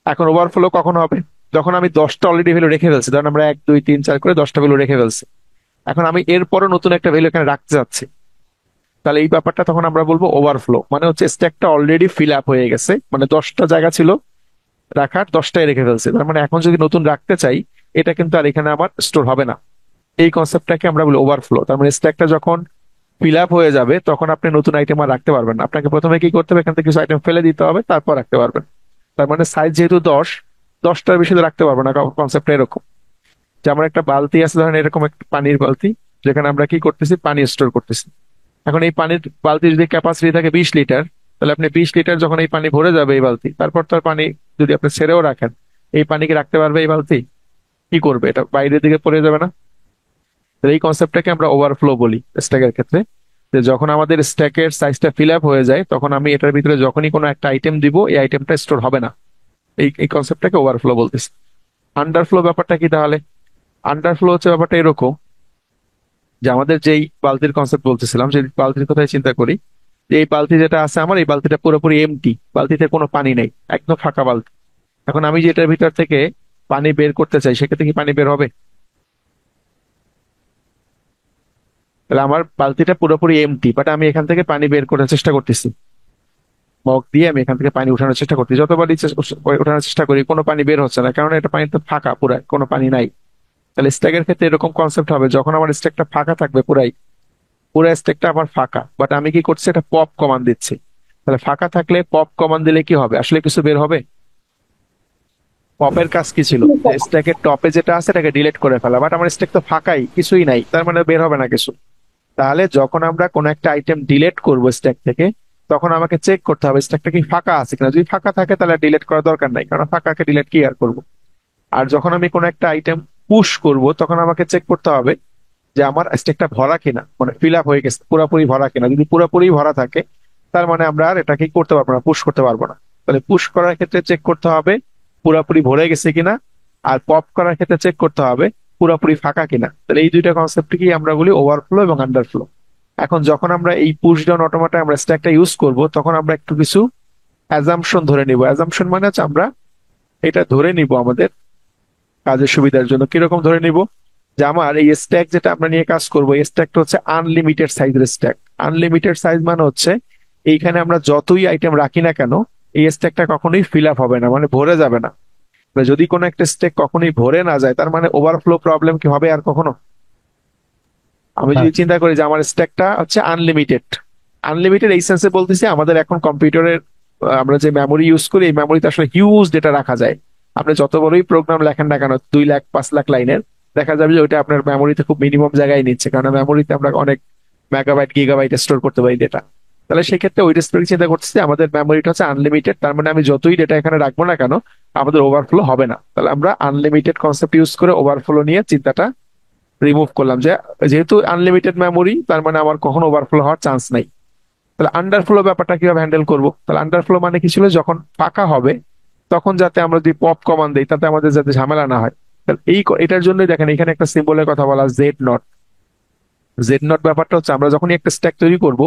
এখন ওভারফ্লো কখন হবে, যখন আমি 10টা অলরেডি ভ্যালু রেখে ফেলছি, ধরেন আমরা 1 2 3 4 করে 10টা ভ্যালু রেখে ফেলছি। এখন আমি এরপরও নতুন একটা ভ্যালু এখানে রাখতে চাচ্ছি, তাহলে এই ব্যাপারটা তখন আমরা বলবো ওভারফ্লো। মানে হচ্ছে স্ট্যাকটা অলরেডি ফিল আপ হয়ে গেছে, মানে 10টা জায়গা ছিল রাখার, 10টাই রেখে ফেলছি। তার মানে এখন যদি নতুন রাখতে চাই এটা কিন্তু আর এখানে আমার স্টোর হবে না, এই কনসেপ্টটাকে আমরা বলি ওভারফ্লো। তার মানে স্ট্যাকটা যখন ফিল আপ হয়ে যাবে তখন আপনি নতুন আইটেম আর রাখতে পারবেন না, আপনাকে প্রথমে কি করতে হবে, এখান থেকে কিছু আইটেম ফেলে দিতে হবে, তারপর রাখতে পারবেন। তার মানে সাইজ যেহেতু 10টার বেশি তো রাখতে পারবো না। কনসেপ্টটা এরকম যে আমার একটা বালতি আছে, ধরেন এরকম একটা পানির বালতি, যেখানে আমরা কি করতেছি, পানি স্টোর করতেছি। এখন এই পানির বালতি যদি ক্যাপাসিটি থাকে 20 লিটার, তাহলে আপনি 20 লিটার যখন এই পানি ভরে যাবে এই বালতি, তারপর তো আর পানি যদি আপনি ছেড়েও রাখেন, এই পানি কি রাখতে পারবে এই বালতি? কি করবে, এটা বাইরের দিকে পড়ে যাবে না? তো এই কনসেপ্টটাকে আমরা ওভারফ্লো বলি স্ট্যাকের ক্ষেত্রে। যে যখন আমাদের স্ট্যাকের সাইজটা ফিল আপ হয়ে যায়, তখন আমি এটার ভিতরে যখনই কোনো একটা আইটেম দিব, এই আইটেমটা স্টোর হবে না। এই কনসেপ্টটাকে ওভারফ্লো বলতেছি। আন্ডারফ্লো ব্যাপারটা কি তাহলে? আন্ডারফ্লো হচ্ছে ব্যাপারটা এরকম যে আমাদের যেই বালতির কনসেপ্ট বলতেছিলাম, সেই বালতির কথাই চিন্তা করি, যে এই বালতি যেটা আছে আমার, এই বালতিটা পুরোপুরি এমটি, বালতিতে কোনো পানি নেই, একদম ফাঁকা বালতি। এখন আমি যেটার ভিতর থেকে পানি বের করতে চাই, সেক্ষেত্রে কি পানি বের হবে? তাহলে আমার বালতিটা পুরোপুরি এমটি, বাট আমি এখান থেকে পানি বের করার চেষ্টা করতেছি, মগ দিয়ে আমি এখান থেকে পানি উঠানোর চেষ্টা করতেছি। যতবারই উঠানোর চেষ্টা করি, কোনো পানি বের হচ্ছে না, কারণ এটা পানি তো ফাঁকা, পুরো কোনো পানি নাই। তাহলে স্ট্যাকের ক্ষেত্রে এরকম কনসেপ্ট হবে, যখন আমার স্ট্যাকটা ফাঁকা থাকবে পুরাই, পুরো স্ট্যাকটা আমার ফাঁকা, বাট আমি কি করছি, এটা পপ কমান্ড দিচ্ছি। তাহলে ফাঁকা থাকলে পপ কমান্ড দিলে কি হবে, আসলে কিছু বের হবে? পপের কাজ কি ছিল, যে স্ট্যাকের টপে যেটা আছে এটাকে ডিলিট করে ফেলা, বাট আমার স্ট্যাক তো ফাঁকাই, কিছুই নাই, তার মানে বের হবে না কিছু। তাহলে যখন আমরা কোনো একটা আইটেম ডিলিট করব স্ট্যাক থেকে, তখন আমাকে চেক করতে হবে স্ট্যাকটা কি ফাঁকা আছে কিনা। যদি ফাঁকা থাকে তাহলে ডিলিট করার দরকার নাই, কারণ ফাঁকাকে ডিলিট কি আর করবো। আর যখন আমি কোনো একটা আইটেম পুশ করব, তখন আমাকে চেক করতে হবে যে আমার স্ট্যাকটা ভরা কিনা, মানে ফিল আপ হয়ে গেছে, পুরোপুরি ভরা কিনা। যদি পুরোপুরি ভরা থাকে, তার মানে আমরা আর এটাকে কি করতে পারবো না, পুশ করতে পারবো না। তাহলে পুশ করার ক্ষেত্রে চেক করতে হবে পুরোপুরি ভরে গেছে কিনা, আর পপ করার ক্ষেত্রে চেক করতে হবে পুরোপুরি ফাঁকা কিনা। তাহলে এই দুইটা কনসেপ্টকেই আমরা বলি ওভারফ্লো এবং আন্ডারফ্লো। এখন যখন আমরা এই পুশ ডাউন অটোমাটা আমরা স্ট্যাকটা ইউজ করব, তখন আমরা একটু কিছু অ্যাজাম্পশন ধরে নিব। অ্যাজাম্পশন মানে হচ্ছে আমরা এটা ধরে নিব আমাদের কাজের সুবিধার জন্য। কিরকম ধরে নিব, যে আমার এই স্ট্যাক যেটা আমরা নিয়ে কাজ করবো, এই স্ট্যাকটা হচ্ছে আনলিমিটেড সাইজের স্ট্যাক। আনলিমিটেড সাইজ মানে হচ্ছে এইখানে আমরা যতই আইটেম রাখি না কেন, এই স্ট্যাকটা কখনোই ফিল আপ হবে না, মানে ভরে যাবে না। তো যদি কোনো একটা স্ট্যাক কখনোই ভরে না যায়, তার মানে ওভারফ্লো প্রবলেম কি হবে আর কখনো? আমি না। যদি চিন্তা করি যে আমার স্ট্যাকটা হচ্ছে আনলিমিটেড, আনলিমিটেড এই সেন্সে বলতেছি, আমাদের এখন কম্পিউটারের আমরা যে মেমোরি ইউজ করি, এই মেমোরিতে আসলে হিউজ ডেটা রাখা যায়। আপনি যত বড়ই প্রোগ্রাম লেখেন না কেন, 2 লাখ 5 লাখ লাইনের, দেখা যাবে যে ওইটা আপনার মেমোরিতে খুব মিনিমাম জায়গায় নিচ্ছে, কারণ মেমোরিতে আমরা অনেক মেগাবাইট গিগাবাইট স্টোর করতে পারি ডেটা। তাহলে সেক্ষেত্রে ওই রেসপেক্ট চিন্তা করতেছি, আমাদের মেমোরিটা হচ্ছে আনলিমিটেড, তার মানে আমি যতই ডেটা এখানে রাখবো না কেন, আমাদের ওভারফ্লো হবে না। তাহলে আমরা আনলিমিটেড কনসেপ্ট ইউজ করে ওভারফ্লো নিয়ে চিন্তাটা রিমুভ করলাম, যে যেহেতু আনলিমিটেড মেমোরি, তার মানে আমার কখনো ওভারফ্লো হওয়ার চান্স নাই। তাহলে আন্ডারফ্লো ব্যাপারটা কিভাবে হ্যান্ডেল করবো? তাহলে আন্ডারফ্লো মানে কি ছিল, যখন ফাঁকা হবে তখন যাতে আমরা যদি পপ কমান্ড দিই, তাতে আমাদের যাতে ঝামেলা না হয়। তাহলে এটার জন্যই দেখেন এখানে একটা সিম্বলের কথা বলা, Z0। Z0 ব্যাপারটা হচ্ছে আমরা যখনই একটা স্ট্যাক তৈরি করব,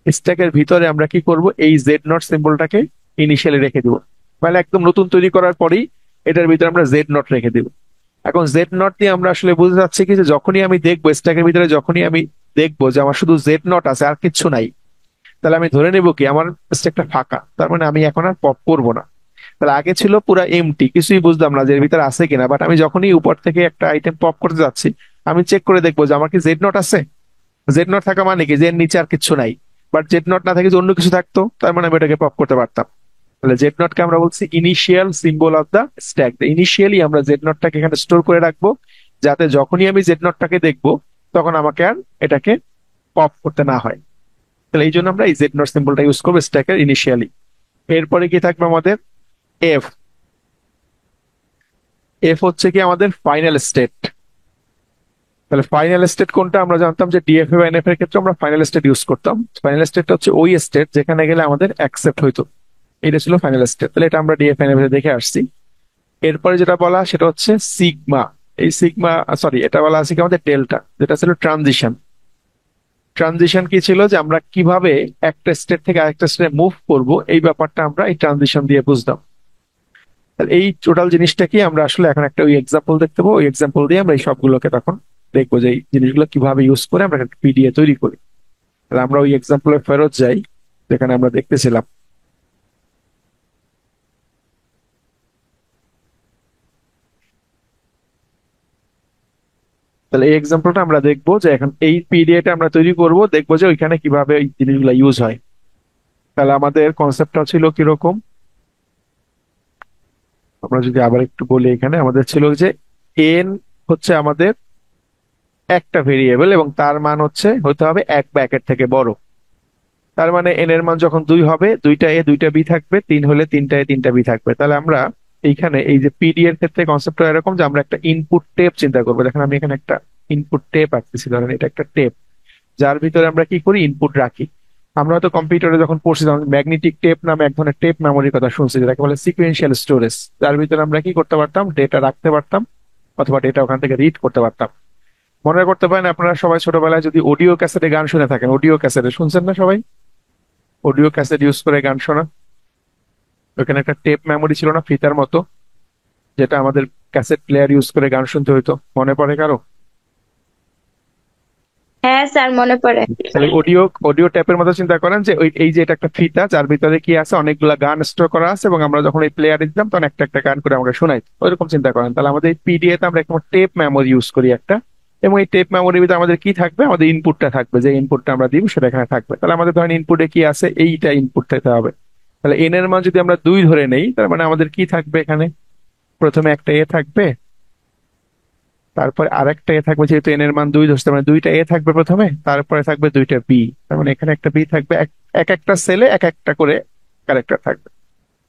স্ট্যাকের ভিতরে আমরা কি করব, এই Z0 সিম্বলটাকে ইনিশিয়ালি রেখে দিব। মানে একদম নতুন তৈরি করার পরেই এটার ভিতরে আমরা Z0 রেখে দিব। এখন Z0 দিয়ে আমরা আসলে বুঝতে যাচ্ছি কি, যে যখনই আমি দেখবো স্ট্যাকের ভিতরে, যখনই আমি দেখবো যে আমার শুধু Z0 আছে আর কিচ্ছু নাই, তাহলে আমি ধরে নিব কি আমার স্ট্যাকটা ফাঁকা, তার মানে আমি এখন আর পপ করবো না। তাহলে আগে ছিল পুরা এমটি, কিছুই বুঝলাম না যে এর ভিতরে আছে কিনা, বাট আমি যখনই উপর থেকে একটা আইটেম পপ করতে যাচ্ছি, আমি চেক করে দেখবো যে আমার কি Z0 আছে। Z0 থাকা মানে কি, যে এর নিচে আর কিছু নাই। বাট Z0 না থাকে যে অন্য কিছু থাকতো, তার মানে আমি এটাকে পপ করতে পারতাম। তাহলে Z0 কে আমরা বলছি initial symbol of the stack. Initially আমরা Z0 টাকে এখানে স্টোর করে রাখবো, যাতে যখনই আমি Z0 টাকে দেখবো, তখন আমাকে আর এটাকে পপ করতে না হয়। তাহলে এই জন্য আমরা এই Z0 সিম্বলটা ইউজ করবো স্ট্যাকের ইনিশিয়ালি। এরপরে কি থাকবে আমাদের, এফ। এফ হচ্ছে কি আমাদের ফাইনাল স্টেট। তাহলে ফাইনাল স্টেট কোনটা, আমরা জানতাম যে ডিএফএ বা এনএফ এর ক্ষেত্রে আমরা ফাইনাল স্টেট ইউজ করতাম। ফাইনাল স্টেটটা হচ্ছে ওই স্টেট যেখানে গেলে আমাদের অ্যাকসেপ্ট হইতো, এটা ছিল ফাইনাল স্টেট। তাহলে এটা আমরা ডিএফএ এনএফ এ দেখে আসছি। এরপরে যেটা বলা সেটা হচ্ছে সিগমা। এই সিগমা, সরি, এটা বলা আছে কি আমাদের ডেল্টা, যেটা ছিল ট্রানজিশন। ট্রানজিশন কি ছিল, যে আমরা কিভাবে একটা স্টেট থেকে আরেকটা স্টেটে মুভ করব, এই ব্যাপারটা আমরা এই ট্রানজিশন দিয়ে বুঝতাম। তাহলে এই টোটাল জিনিসটাকে আমরা আসলে এখন একটা ওই এক্সাম্পল দেখতে পাবো, ওই এক্সাম্পল দিয়ে আমরা এই সবগুলোকে তখন দেখবো যে এই জিনিসগুলো কিভাবে ইউজ করে আমরা একটা পিডিএ তৈরি করি। তাহলে আমরা ওই এক্সাম্পলে ফেরত যাই, যেখানে আমরা দেখতেছিলাম। তাহলে এই এক্সাম্পলটা আমরা দেখবো যে এখন এই পিডিএটা আমরা তৈরি করব, দেখবো যে ওইখানে কিভাবে এই জিনিসগুলো ইউজ হয়। তাহলে আমাদের কনসেপ্টটা ছিল কিরকম, আমরা যদি আবার একটু বলি, এখানে আমাদের ছিল যে এন হচ্ছে আমাদের একটা ভেরিয়েবল এবং তার মান হতে হবে এক বা একের থেকে বড়। তার মানে এন এর মান যখন 2 হবে, দুইটা এ দুইটা বি থাকবে, 3 হলে তিনটা এ তিনটা বি থাকবে। তাহলে আমরা এইখানে এই যে পিডি এর ক্ষেত্রে কনসেপ্টটা এরকম যে আমরা একটা ইনপুট টেপ চিন্তা করবো। দেখেন আমি এখানে একটা ইনপুট টেপ আঁকতেছি, ধরেন এটা একটা টেপ যার ভিতরে আমরা কি করি, ইনপুট রাখি। আমরা হয়তো কম্পিউটারে যখন পড়ছি তখন ম্যাগনেটিক টেপ নামে এক ধরনের টেপ মেমোরির কথা শুনছি, যেটাকে বলে সিকুয়েন্সিয়াল স্টোরেজ, যার ভিতরে আমরা কি করতে পারতাম, ডেটা রাখতে পারতাম অথবা ডেটা ওখান থেকে রিড করতে পারতাম। মনে করতে পারেন আপনারা সবাই ছোটবেলায় যদি অডিও ক্যাসেটে গান শুনে থাকেন, অডিও ক্যাসেটে শুনছেন না সবাই, অডিও ক্যাসেট ইউজ করে গান শোনা, ওখানে একটা টেপ মেমোরি ছিল না ফিতার মতো, যেটা আমাদের ক্যাসেট প্লেয়ার ইউজ করে গান শুনতে হইতো, মনে পড়ে কারো? হ্যাঁ স্যার, মনে পড়ে। তাহলে অডিও অডিও ট্যাপের মতো চিন্তা করেন যে ওই এই যে এটা একটা ফিতা যার ভিতরে কি আছে, অনেকগুলা গান স্টোর করা আছে এবং আমরা যখন এই প্লেয়ারে দিতাম তখন একটা একটা গান করে আমাকে শোনাই, ওইরকম চিন্তা করেন। তাহলে আমাদের এই পিডিএ তে আমরা একটা টেপ মেমোরি ইউজ করি একটা, এবং এই টেপ মেমোরির ভিতরে আমাদের কি থাকবে, আমাদের ইনপুটটা থাকবে, যে ইনপুটটা আমরা দিব সেটা এখানে থাকবে। তাহলে আমাদের ধরেন ইনপুটে কি আছে, এইটা ইনপুট দিতে হবে। তাহলে এন এর মান যদি আমরা 2 ধরে নেই, তার মানে আমাদের কি থাকবে এখানে, প্রথমে একটা এ থাকবে, তারপরে আরেকটা এ থাকবে, যেহেতু এন এর মান 2 ধরতে মানে দুইটা এ থাকবে প্রথমে, তারপরে থাকবে দুইটা বি, তার মানে এখানে একটা বি থাকবে, এক একটা সেলে এক একটা করে ক্যারেক্টার থাকবে।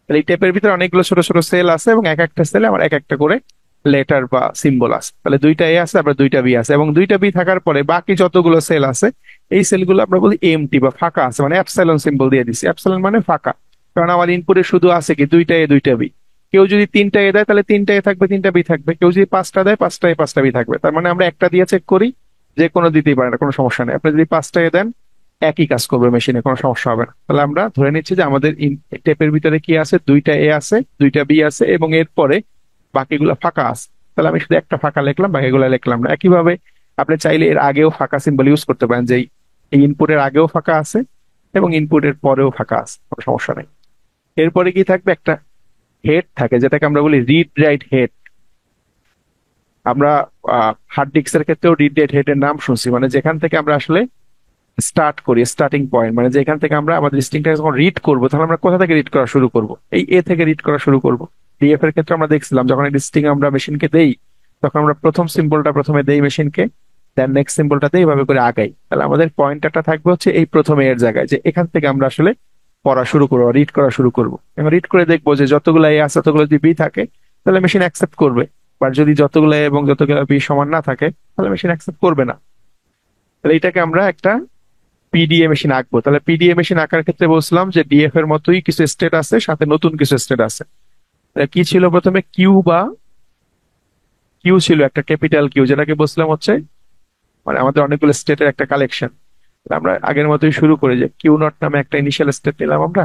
তাহলে এই টেপের ভিতরে অনেকগুলো ছোট ছোট সেল আছে এবং এক একটা সেলে আমার এক একটা করে লেটার বা সিম্বল আছে। তাহলে দুইটা এ আছে, আবার দুইটা বি আছে, এবং দুইটা বি থাকার পরে বাকি যতগুলো সেল আছে এই সেলগুলো আমরা বলি এমটি বা ফাঁকা আছে, মানে অ্যাপসাইলন সিম্বল দিয়ে দিছি। অ্যাপসাইলন মানে ফাঁকা, কারণ আমার ইনপুটে শুধু আছে কি দুইটা এ দুইটা বি। কেউ যদি তিনটা এ দেয় তাহলে তিনটা এ থাকবে তিনটা বি থাকবে, কেউ যদি পাঁচটা দেয় পাঁচটা এ পাঁচটা বি থাকবে। তার মানে আমরা একটা দিয়ে চেক করি, যে কোনো দিতেই পারে না, কোনো সমস্যা নেই। আপনি যদি পাঁচটা এ দেন একই কাজ করবে মেশিনে, কোনো সমস্যা হবে না। তাহলে আমরা ধরে নিচ্ছি যে আমাদের টেপের ভিতরে কি আছে, দুইটা এ আছে দুইটা বি আছে এবং এরপরে বাকিগুলো ফাঁকা আছে। তাহলে আমি শুধু একটা ফাঁকা লিখলাম, বাকিগুলো লিখলাম না। একইভাবে আপনি চাইলে এর আগেও ফাঁকা সিম্বল ইউজ করতে পারেন, যে এই ইনপুটের আগেও ফাঁকা আছে এবং ইনপুটের পরেও ফাঁকা আছে, কোনো সমস্যা নেই। এরপরে কি থাকবে, একটা হেড থাকে যেটাকে আমরা বলি রিড রাইট হেড। আমরা হার্ড ডিস্কের ক্ষেত্রেও রিড রাইট হেড এর নাম শুনছি, মানে যেখান থেকে আমরা আসলে স্টার্ট করি, স্টার্টিং পয়েন্ট, মানে যেখান থেকে আমরা আমাদের স্ট্রিংটা যখন রিড করবো তখন আমরা কোথা থেকে রিড করা শুরু করব, এই এ থেকে রিড করা শুরু করব। ডিএফ এর ক্ষেত্রে আমরা দেখছিলাম যখন একটা স্ট্রিং আমরা মেশিনকে দেই তখন আমরা প্রথম সিম্বলটা প্রথমে দেই মেশিনকে, দেন নেক্সট সিম্বলটা দেই, এইভাবে করে আগাই। তাহলে আমাদের পয়েন্টারটা থাকবে এই প্রথমে এর জায়গায়, যে এখান থেকে আমরা আসলে পড়া শুরু করবো, রিড করা শুরু করবো। এবং রিড করে দেখবো যে যতগুলো এ আছে ততগুলো যদি বি থাকে তাহলে মেশিন অ্যাকসেপ্ট করবে, আর যদি যতগুলো এ এবং যতগুলো বি সমান না থাকে তাহলে মেশিন অ্যাকসেপ্ট করবে না। তাহলে এটাকে আমরা একটা পিডিএ মেশিন আঁকবো। তাহলে পিডিএ মেশিন আঁকার ক্ষেত্রে বলছিলাম যে ডিএফ এর মতোই কিছু স্টেট আছে, সাথে নতুন কিছু স্টেট আছে। কি ছিল প্রথমে, কিউ ছিল একটা ক্যাপিটাল কিউ, যেটাকে বলছিলাম মানে আমাদের অনেকগুলো স্টেটের একটা কালেকশন। আমরা আগের মতোই শুরু করি, যে কিউ নট নামে একটা ইনিশিয়াল স্টেট নিলাম আমরা,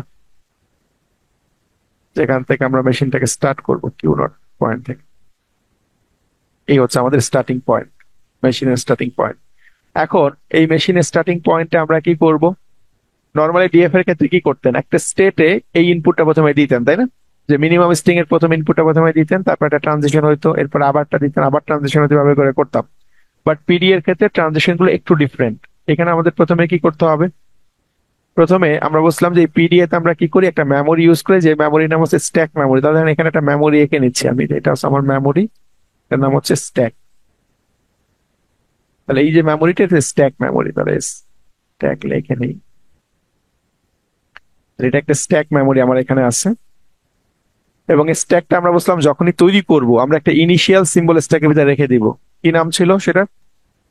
যেখান থেকে আমরা মেশিনটাকে স্টার্ট করব কিউ নট পয়েন্ট থেকে। এই হচ্ছে আমাদের স্টার্টিং পয়েন্ট, মেশিনের স্টার্টিং পয়েন্ট। এখন এই মেশিনের স্টার্টিং পয়েন্টে আমরা কি করব, নর্মালি ডিএফ এর ক্ষেত্রে কি করতেন, একটা স্টেটে এই ইনপুটটা প্রথমে দিতেন, তাই না? যে মিনিমাম স্ট্রিং এর প্রথম ইনপুটটা প্রথমে দিতেন, তারপর একটা ট্রানজিশন হইতো, এরপর আবারটা দিতেন, আবার ট্রানজিশন হইতে, ভাবে করে করতাম। বাট পিডি এর ক্ষেত্রে ট্রানজিশন গুলো একটু ডিফারেন্ট। এখানে আমাদের প্রথমে কি করতে হবে, প্রথমে আমরা বলছিলাম যে পিডিএ তে আমরা কি করি, একটা মেমোরি ইউজ করে, যে মেমোরির নাম হচ্ছে স্ট্যাক মেমোরি। তাহলে এখানে একটা মেমোরি এঁকে নিচ্ছি আমি, এটা হচ্ছে আমার মেমোরি, এর নাম হচ্ছে স্ট্যাক। তাহলে এই যে মেমোরিটা স্ট্যাক মেমোরি, তাহলে স্ট্যাক লিখে নিই। এটা একটা স্ট্যাক মেমোরি আমার এখানে আছে, এবং স্ট্যাকটা আমরা বলছিলাম যখনই তৈরি করব আমরা একটা ইনিশিয়াল সিম্বল স্ট্যাকের ভিতরে রেখে দিব। কি নাম ছিল সেটা,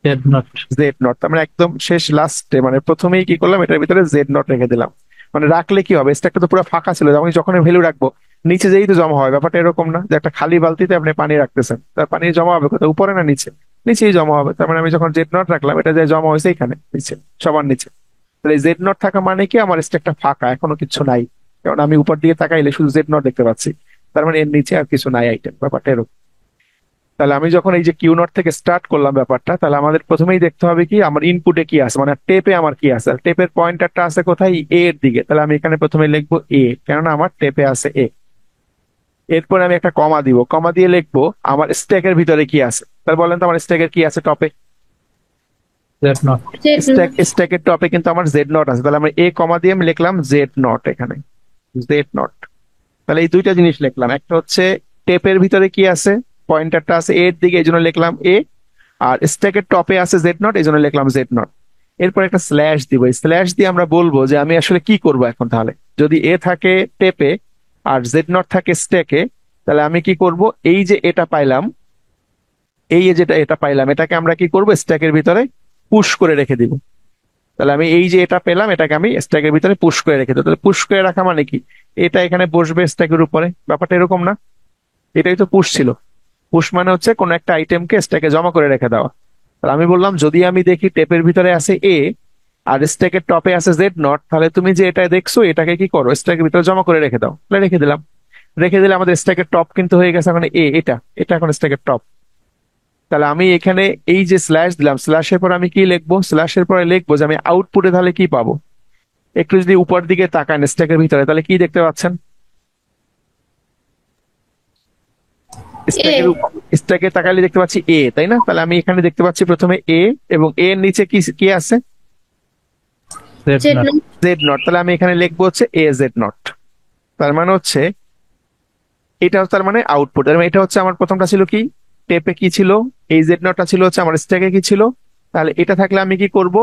জেড নট। Z not. আমরা একদম শেষ লাস্টে মানে প্রথমেই কি করলাম, এটার ভিতরে জেড নট রেখে দিলাম। মানে রাখলে কি হবে, স্ট্যাকটা তো পুরো ফাঁকা ছিল, আমি যখন ভ্যালু রাখবো নিচে যেই তো জমা হয়। ব্যাপারটা এরকম না যে একটা খালি বালতিতে আপনি পানি রাখতেছেন, তার পানি জমা হবে কোথায়, উপরে না নিচে? নিচেই জমা হবে। তার মানে আমি যখন জেড নট রাখলাম এটা যে জমা হয়েছে এখানে নিচে, সবার নিচে। তাহলে জেড নট থাকা মানে কি, আমার স্ট্যাকটা ফাঁকা, এখনো কিছু নাই। কারণ আমি উপর দিকে তাকাইলে শুধু জেড নট দেখতে পাচ্ছি, তার মানে এর নিচে আর কিছু নাই আইটেম। ব্যাপারটা এরকম। তাহলে আমি যখন এই যে কিউ নট থেকে স্টার্ট করলাম ব্যাপারটা, তাহলে আমাদের প্রথমেই দেখতে হবে কি আমার ইনপুটে কি আছে, মানে টেপে আমার কি আছে। টেপের পয়েন্টারটা আছে কোথায়, এ এর দিকে। তাহলে আমি এখানে প্রথমে লিখবো এ, কেননা আমার টেপে আছে এ। এরপর আমি একটা কমা দিব, কমা দিয়ে লিখবো আমার স্ট্যাকের ভিতরে কি আছে। তাহলে বলেন তো আমার স্ট্যাকের কি আছে টপে? Z nought. স্ট্যাকের টপে কিন্তু আমার জেড নট আছে, তাহলে আমরা এ কমা দিয়ে আমি লিখলাম জেড নট এখানে, জেড নট। তাহলে এই দুইটা জিনিস লিখলাম, একটা হচ্ছে টেপের ভিতরে কি আছে, পয়েন্টারটা আছে এর দিকে এই জন্য লিখলাম এ, আর স্ট্যাকের টপে আছে জেড নট এই জন্য লিখলাম জেড নট। এরপর একটা স্ল্যাশ দিব, এই স্ল্যাশ দিয়ে আমরা বলবো যে আমি আসলে কি করব এখন। তাহলে যদি এ থাকে টেপে আর জেড নট থাকে স্ট্যাকে, তাহলে আমি কি করব, এই যে এটা পাইলাম, এই যে যেটা এটা পাইলাম এটাকে আমরা কি করব স্ট্যাকের ভিতরে পুশ করে রেখে দিব। তাহলে আমি এই যে এটা পেলাম এটাকে আমি স্ট্যাকের ভিতরে পুশ করে রেখে দেবো। তাহলে পুশ করে রাখা মানে কি, এটা এখানে বসবে স্ট্যাকের উপরে, ব্যাপারটা এরকম না? এটাই তো পুশ ছিল। পুশ মানে হচ্ছে কোনো একটা আইটেমকে স্ট্যাকে জমা করে রেখে দেওয়া। তাহলে আমি বললাম যদি আমি দেখি টেপের ভিতরে আছে এ আর স্ট্যাকের টপে আছে জেড নট, তাহলে তুমি যে এটা দেখছো এটাকে কি করো স্ট্যাকের ভিতরে জমা করে রেখে দাও। তাহলে রেখে দিলাম, রেখে দিলে আমাদের স্ট্যাকের টপ কিন্তু হয়ে গেছে এখন এ, এটা এটা এখন স্ট্যাকের টপ। তাহলে আমি এখানে এই যে স্ল্যাশ দিলাম, স্ল্যাশের পর আমি কি লিখবো, স্ল্যাশের পরে লিখবো যে আমি আউটপুটে তাহলে কি পাবো। একটু যদি উপর দিকে তাকান স্ট্যাকের ভিতরে তাহলে কি দেখতে পাচ্ছেন? এ। স্ট্যাকের স্ট্যাকে তাকালে দেখতে পাচ্ছি এ, তাই না? তাহলে আমি এখানে দেখতে পাচ্ছি প্রথমে এ, এবং এর নিচে কি কি আছে, Z z nought. Not. Z naught. তাহলে আমি এখানে লিখবো হচ্ছে এ জেড নট। তার মানে হচ্ছে এটা হচ্ছে তার মানে আউটপুট। তার মানে এটা হচ্ছে আমার প্রথমটা ছিল কি, টেপে কি ছিল, এই জেড নটটা ছিল হচ্ছে আমার স্ট্যাকে কি ছিল। তাহলে এটা থাকলে আমি কি করব,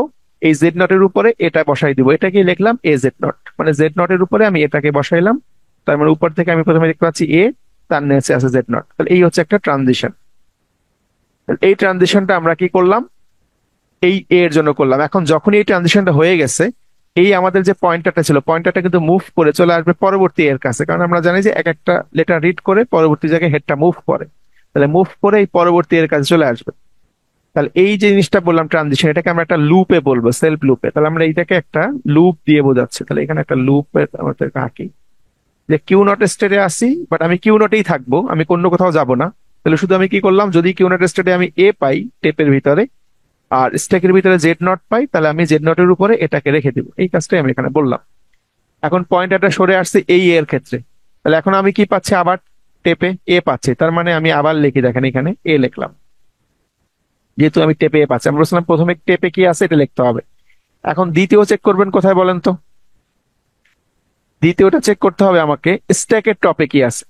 এই জেড নটের উপরে এটা বসাই দিব, এটাকে লিখলাম এ জেড নট, মানে জেড নটের উপরে আমি এটাকে বসাইলাম। তার মানে উপর থেকে আমি প্রথমে দেখতে পাচ্ছি এ, তার নিচে আছে জেড নট। তাহলে এই হচ্ছে একটা ট্রানজিশন। এই ট্রানজিশনটা আমরা কি করলাম, এই এ এর জন্য করলাম। এখন যখন এই ট্রানজিশনটা হয়ে গেছে, এই আমাদের যে পয়েন্টারটা ছিল পয়েন্টারটা কিন্তু মুভ করে চলে আসবে পরবর্তী এর কাছে, কারণ আমরা জানি যে এক একটা লেটার রিড করে পরবর্তী জায়গায় হেডটা মুভ করে। তাহলে মুভ করে এই পরবর্তী এর কাছে চলে আসবে। তাহলে এই যে জিনিসটা বললাম ট্রানজিশন, এটাকে আমরা একটা লুপে বলবো, সেলফ লুপে। তাহলে আমরা এইটাকে একটা লুপ দিয়ে বোঝাচ্ছি। তাহলে এখানে একটা লুপের আমাদের আঁকি, যে কিউ নট স্টেটে আসি বাট আমি কিউ নটেই থাকবো, আমি অন্য কোথাও যাব না। তাহলে শুধু আমি কি করলাম, যদি কিউ নট স্টেটে আমি এ পাই টেপের ভিতরে আর স্ট্যাকের ভিতরে জেড নট পাই, তাহলে আমি জেড নটের উপরে এটাকে রেখে দিব। এই কাজটাই আমি এখানে বললাম। এখন পয়েন্টারটা সরে আসছে এই এর ক্ষেত্রে, তাহলে এখন আমি কি পাচ্ছি, আবার টেপে এ পাচ্ছি। তার মানে আমি আবার লিখি, দেখেন এখানে এ লিখলাম, যেহেতু আমি টেপে এ পাচ্ছি। আমরা বলছিলাম প্রথমে টেপে কি আছে এটা লিখতে হবে। এখন দ্বিতীয় চেক করবেন কোথায় বলেন তো? দ্বিতীয়টা চেক করতে হবে আমাকে স্ট্যাকের টপে কি আছে।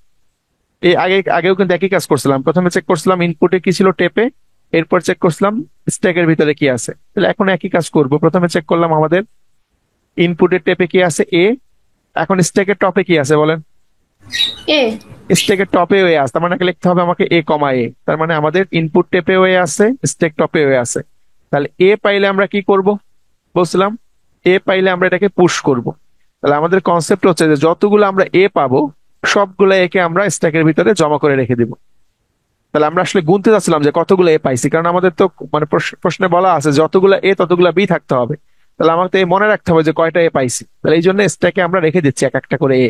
এই আগেও কিন্তু একই কাজ করছিলাম, প্রথমে চেক করছিলাম ইনপুটে কি ছিল টেপে, এরপর চেক করছিলাম স্ট্যাকের ভিতরে কি আছে। তাহলে এখন একই কাজ করব, প্রথমে চেক করলাম আমাদের ইনপুটের টেপে কি আছে এ, এখন স্ট্যাকের টপে কি আছে বলেন? এ। স্ট্যাকের টপে হয়ে আছে, তার মানে লিখতে হবে আমাকে এ কমা এ। তার মানে আমাদের ইনপুট টেপে হয়ে আছে, স্ট্যাক টপে হয়ে আছে। তাহলে এ পাইলে আমরা কি করব বলছিলাম, এ পাইলে আমরা এটাকে পুশ করব। তাহলে আমাদের কনসেপ্ট হচ্ছে যে যতগুলো আমরা এ পাবো সবগুলো একে আমরা স্ট্যাকের ভিতরে জমা করে রেখে দিব। তাহলে আমরা আসলে গুনতে যাচ্ছিলাম যে কতগুলো এ পাইছি, কারণ আমাদের তো মানে প্রশ্নে বলা আছে যতগুলো এ ততগুলো বি থাকতে হবে। তাহলে আমাকে মনে রাখতে হবে যে কয়টা এ পাইছি। তাহলে এই জন্য স্ট্যাকে আমরা রেখে দিচ্ছি এক একটা করে এ,